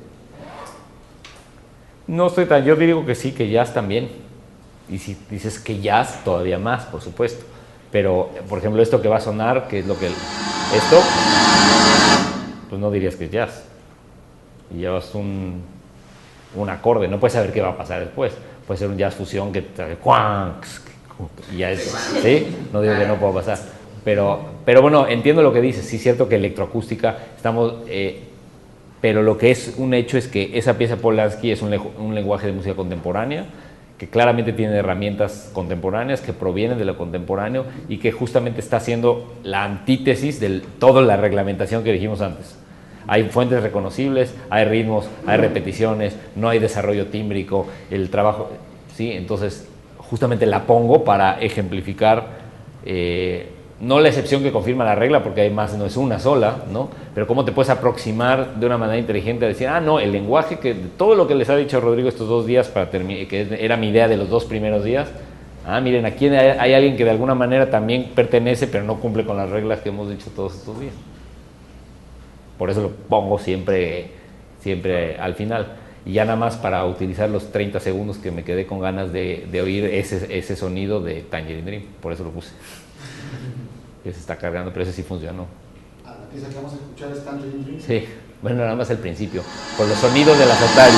A: No estoy tan. Yo digo que sí, que jazz también. Y si dices que jazz, todavía más, por supuesto. Pero, por ejemplo, esto que va a sonar, que es lo que. Esto, pues no dirías que es jazz. Y llevas un acorde, no puedes saber qué va a pasar después. Puede ser un jazz fusión que te y ya es, ¿sí? No digo que no pueda pasar. Pero bueno, entiendo lo que dices. Sí es cierto que electroacústica estamos... pero lo que es un hecho es que esa pieza Polanski es un lenguaje de música contemporánea, que claramente tiene herramientas contemporáneas, que provienen de lo contemporáneo, y que justamente está haciendo la antítesis de toda la reglamentación que dijimos antes. Hay fuentes reconocibles, hay ritmos, hay repeticiones, no hay desarrollo tímbrico, el trabajo, ¿sí? Entonces, justamente la pongo para ejemplificar, no la excepción que confirma la regla, porque hay más, no es una sola, ¿no? Pero cómo te puedes aproximar de una manera inteligente a decir, no, el lenguaje, que todo lo que les ha dicho Rodrigo estos 2 días, que era mi idea de los 2 primeros días, miren, aquí hay alguien que de alguna manera también pertenece, pero no cumple con las reglas que hemos dicho todos estos días. Por eso lo pongo siempre al final. Y ya nada más para utilizar los 30 segundos que me quedé con ganas de oír ese sonido de Tangerine Dream. Por eso lo puse. Que se está cargando, pero ese sí funcionó.
B: La pieza que vamos a escuchar es Tangerine Dream.
A: Sí, bueno, nada más el principio. Por los sonidos de las Atari.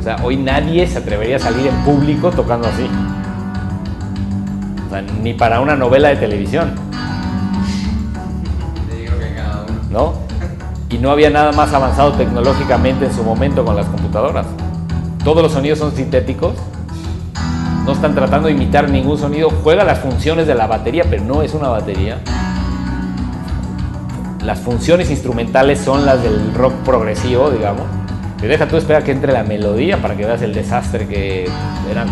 A: O sea, hoy nadie se atrevería a salir en público tocando así. O sea, ni para una novela de televisión. ¿No? Y no había nada más avanzado tecnológicamente en su momento con las computadoras. Todos los sonidos son sintéticos, no están tratando de imitar ningún sonido, juega las funciones de la batería, pero no es una batería. Las funciones instrumentales son las del rock progresivo, digamos. Pero deja tú esperar que entre la melodía para que veas el desastre que eran.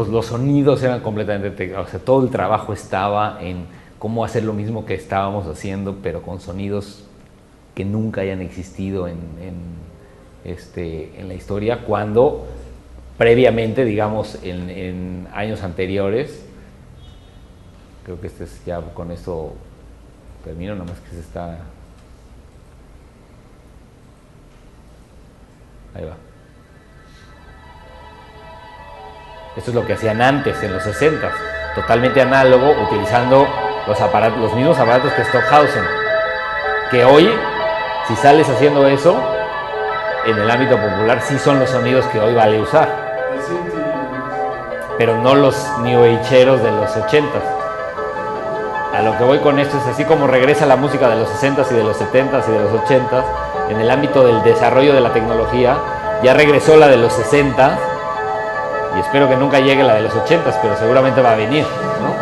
A: pues los sonidos eran completamente, o sea, todo el trabajo estaba en cómo hacer lo mismo que estábamos haciendo, pero con sonidos que nunca hayan existido en la historia, cuando previamente, digamos, en años anteriores, creo que ya con esto termino, nomás que se está... Ahí va. Esto es lo que hacían antes, en los 60s, totalmente análogo, utilizando los mismos aparatos que Stockhausen, que hoy, si sales haciendo eso, en el ámbito popular sí son los sonidos que hoy vale usar, pero no los new ageeros de los 80s. A lo que voy con esto es así como regresa la música de los 60s y de los 70s y de los 80s, en el ámbito del desarrollo de la tecnología, ya regresó la de los 60s, y espero que nunca llegue la de los 80s, pero seguramente va a venir, ¿no?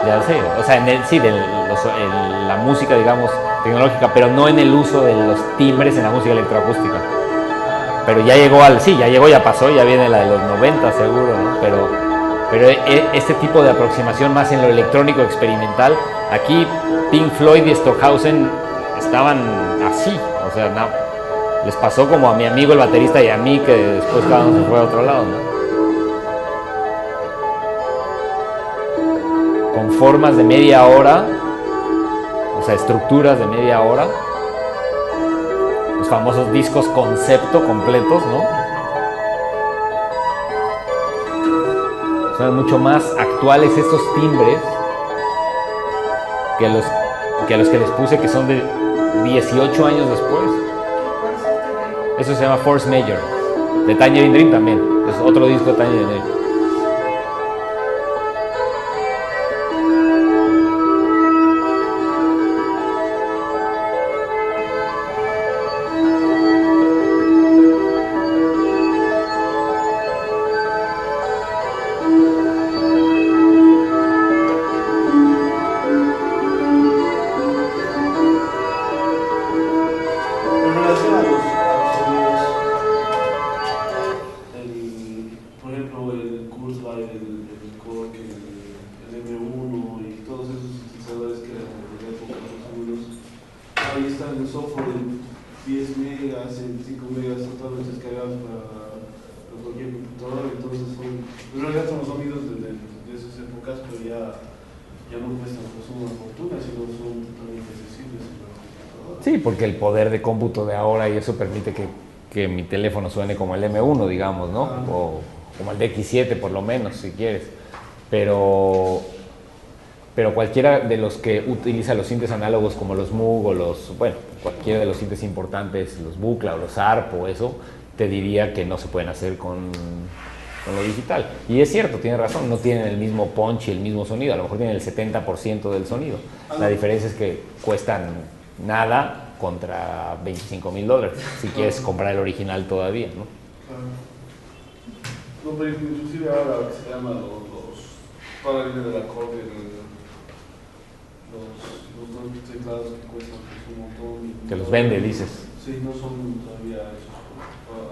A: Ya sé, o sea, en la música, digamos, tecnológica, pero no en el uso de los timbres en la música electroacústica. Pero ya llegó ya pasó, ya viene la de los 90 seguro, ¿no? Pero este tipo de aproximación más en lo electrónico experimental, aquí Pink Floyd y Stockhausen estaban así, o sea, les pasó como a mi amigo el baterista y a mí, que después cada uno se fue a otro lado, ¿no? Con formas de media hora, o sea, estructuras de media hora, los famosos discos concepto completos, ¿no? Son mucho más actuales estos timbres que los que les puse, que son de 18 años después. Eso se llama Force Major, de Tangerine Dream también, es otro disco de Tangerine Dream. Sí, porque el poder de cómputo de ahora y eso permite que mi teléfono suene como el M1, digamos, ¿no? O como el DX7 por lo menos, si quieres. Pero cualquiera de los que utiliza los sintes análogos como los Moog o cualquiera de los sintes importantes, los Buchla o los ARP o eso, te diría que no se pueden hacer con lo digital. Y es cierto, tiene razón, no tienen el mismo punch y el mismo sonido, a lo mejor tienen el 70% del sonido. La diferencia es que cuestan nada contra $25,000 si quieres comprar el original todavía, ¿no?
J: No, pero inclusive ahora que se llama toda la línea del acorde, los teclados que cuestan pues, un montón.
A: Que los vende, dices.
J: Sí, no son todavía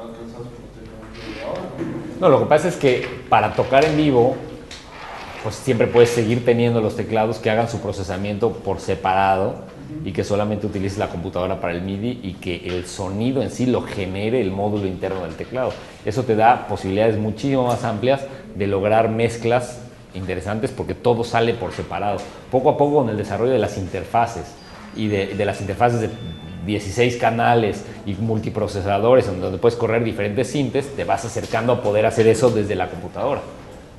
J: alcanzados por tecnología de ahora.
A: No, lo que pasa es que para tocar en vivo, pues siempre puedes seguir teniendo los teclados que hagan su procesamiento por separado y que solamente utilices la computadora para el MIDI y que el sonido en sí lo genere el módulo interno del teclado. Eso te da posibilidades muchísimo más amplias de lograr mezclas interesantes porque todo sale por separado. Poco a poco con el desarrollo de las interfaces y de las interfaces de 16 canales y multiprocesadores en donde puedes correr diferentes sintes, te vas acercando a poder hacer eso desde la computadora.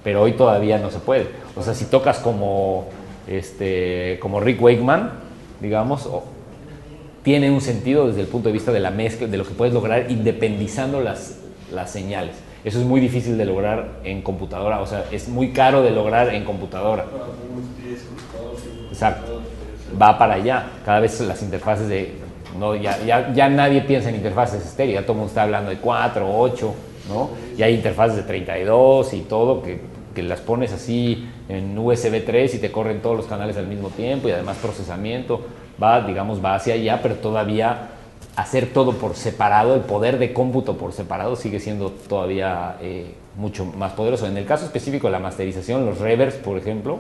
A: Pero hoy todavía no se puede. O sea, si tocas como Rick Wakeman, digamos, tiene un sentido desde el punto de vista de la mezcla, de lo que puedes lograr independizando las señales. Eso es muy difícil de lograr en computadora, o sea, es muy caro de lograr en computadora. Exacto. Va para allá. Cada vez las interfaces ya nadie piensa en interfaces estéreo, ya todo el mundo está hablando de 4, 8, ¿no? Y hay interfaces de 32 y todo que las pones así en USB 3 y te corren todos los canales al mismo tiempo y además procesamiento va hacia allá, pero todavía hacer todo por separado, el poder de cómputo por separado sigue siendo todavía mucho más poderoso. En el caso específico de la masterización, los reverbs, por ejemplo,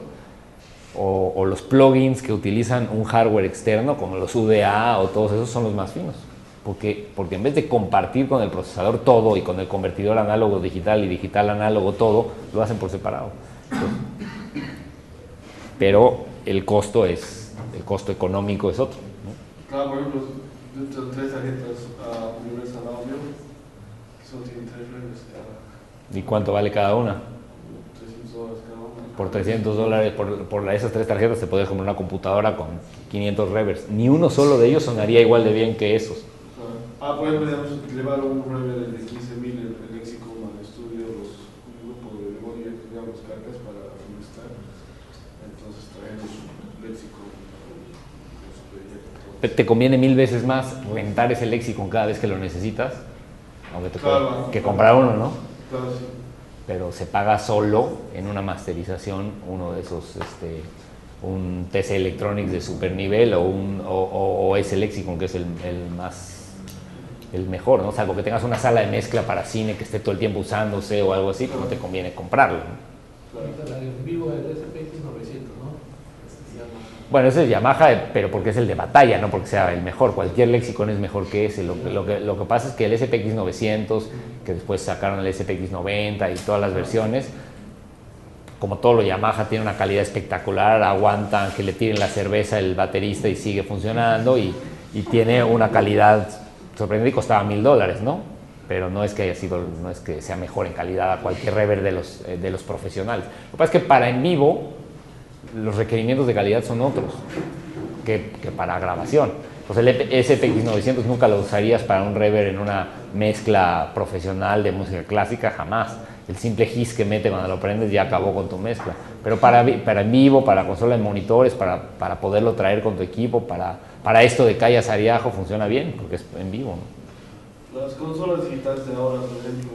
A: o los plugins que utilizan un hardware externo, como los UDA o todos esos, son los más finos. Porque en vez de compartir con el procesador todo y con el convertidor análogo digital y digital análogo todo, lo hacen por separado. Entonces, pero el costo económico es otro, ¿no?
J: Claro, por ejemplo, dentro de 3 tarjetas Universal Audio, solo tienen 3 reverbs cada.
A: ¿Y cuánto vale cada una?
J: $300 cada una.
A: Por $300 por esas 3 tarjetas te puedes comprar una computadora con 500 reverbs. Ni uno solo de ellos sonaría igual de bien que esos.
J: Por ejemplo, digamos, llevar un reverb de 15.000 el Lexicon al estudio, un grupo de memoria, digamos, cargas para mezclar. Entonces traemos un Lexicon.
A: Te conviene 1000 veces más rentar ese Lexicon cada vez que lo necesitas, aunque te que comprar uno, ¿no?
J: Claro, sí.
A: Pero se paga solo en una masterización uno de esos, un TC Electronics de super nivel o ese Lexicon que es el mejor, ¿no? Salvo que tengas una sala de mezcla para cine que esté todo el tiempo usándose o algo así, pues no te conviene comprarlo, ¿no?
F: En vivo el SPX 900, ¿no?
A: Bueno, ese es Yamaha, pero porque es el de batalla, no porque sea el mejor. Cualquier Lexicon es mejor que ese. Lo que pasa es que el SPX 900, que después sacaron el SPX 90 y todas las versiones, como todo lo Yamaha, tiene una calidad espectacular, aguantan que le tiren la cerveza el baterista y sigue funcionando, y tiene una calidad sorprendente, y costaba $1000, ¿no? Pero no es que sea mejor en calidad a cualquier reverb de los profesionales. Lo que pasa es que para en vivo los requerimientos de calidad son otros que para grabación. Pues el SPX 900 nunca lo usarías para un reverb en una mezcla profesional de música clásica, jamás. El simple hiss que mete cuando lo prendes ya acabó con tu mezcla. Pero para en vivo, para consola de monitores, para poderlo traer con tu equipo, para esto de callas Ariajo funciona bien, porque es en vivo, ¿no?
J: Las consolas digitales de ahora, por ejemplo,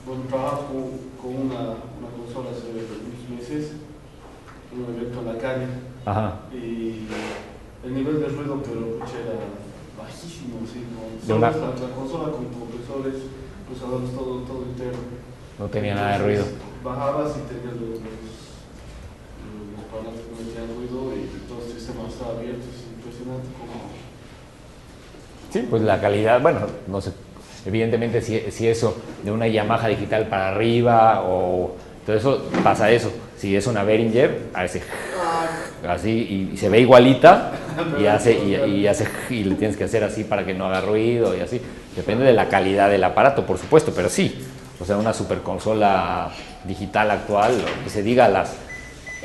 J: bueno, trabajo con una consola hace unos meses, un evento en la calle.
A: Ajá.
J: Y el nivel de ruido, pero era bajísimo, ¿sí?
A: La
J: consola con compresores, procesadores, todo interno.
A: No tenía nada de ruido.
J: Bajabas y tenías los parlantes que metían ruido y todo el sistema estaba abierto. Es impresionante cómo.
A: Sí, pues la calidad, bueno, no sé, evidentemente si eso de una Yamaha digital para arriba o todo eso, pasa eso. Si es una Behringer, hace así y se ve igualita y le tienes que hacer así para que no haga ruido y así. Depende de la calidad del aparato, por supuesto, pero sí. O sea, una super consola digital actual, lo que se diga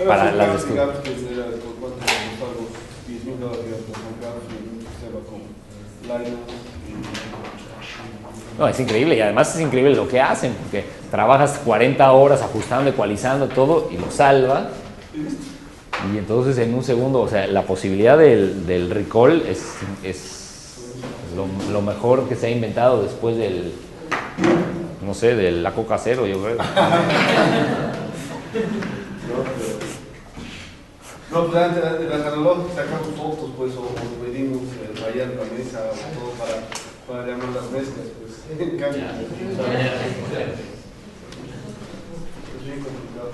A: para las de estudio. No, es increíble, y además es increíble lo que hacen, porque trabajas 40 horas ajustando, ecualizando todo y lo salvas. Y entonces en un segundo, o sea, la posibilidad del recall es lo mejor que se ha inventado después del, no sé, de la Coca Cero, yo creo.
J: No, pues antes de las analógicas sacamos fotos, pues, o pedimos rayar la mesa, o todo para llamar las mezclas, pues. En cambio, es bien complicado.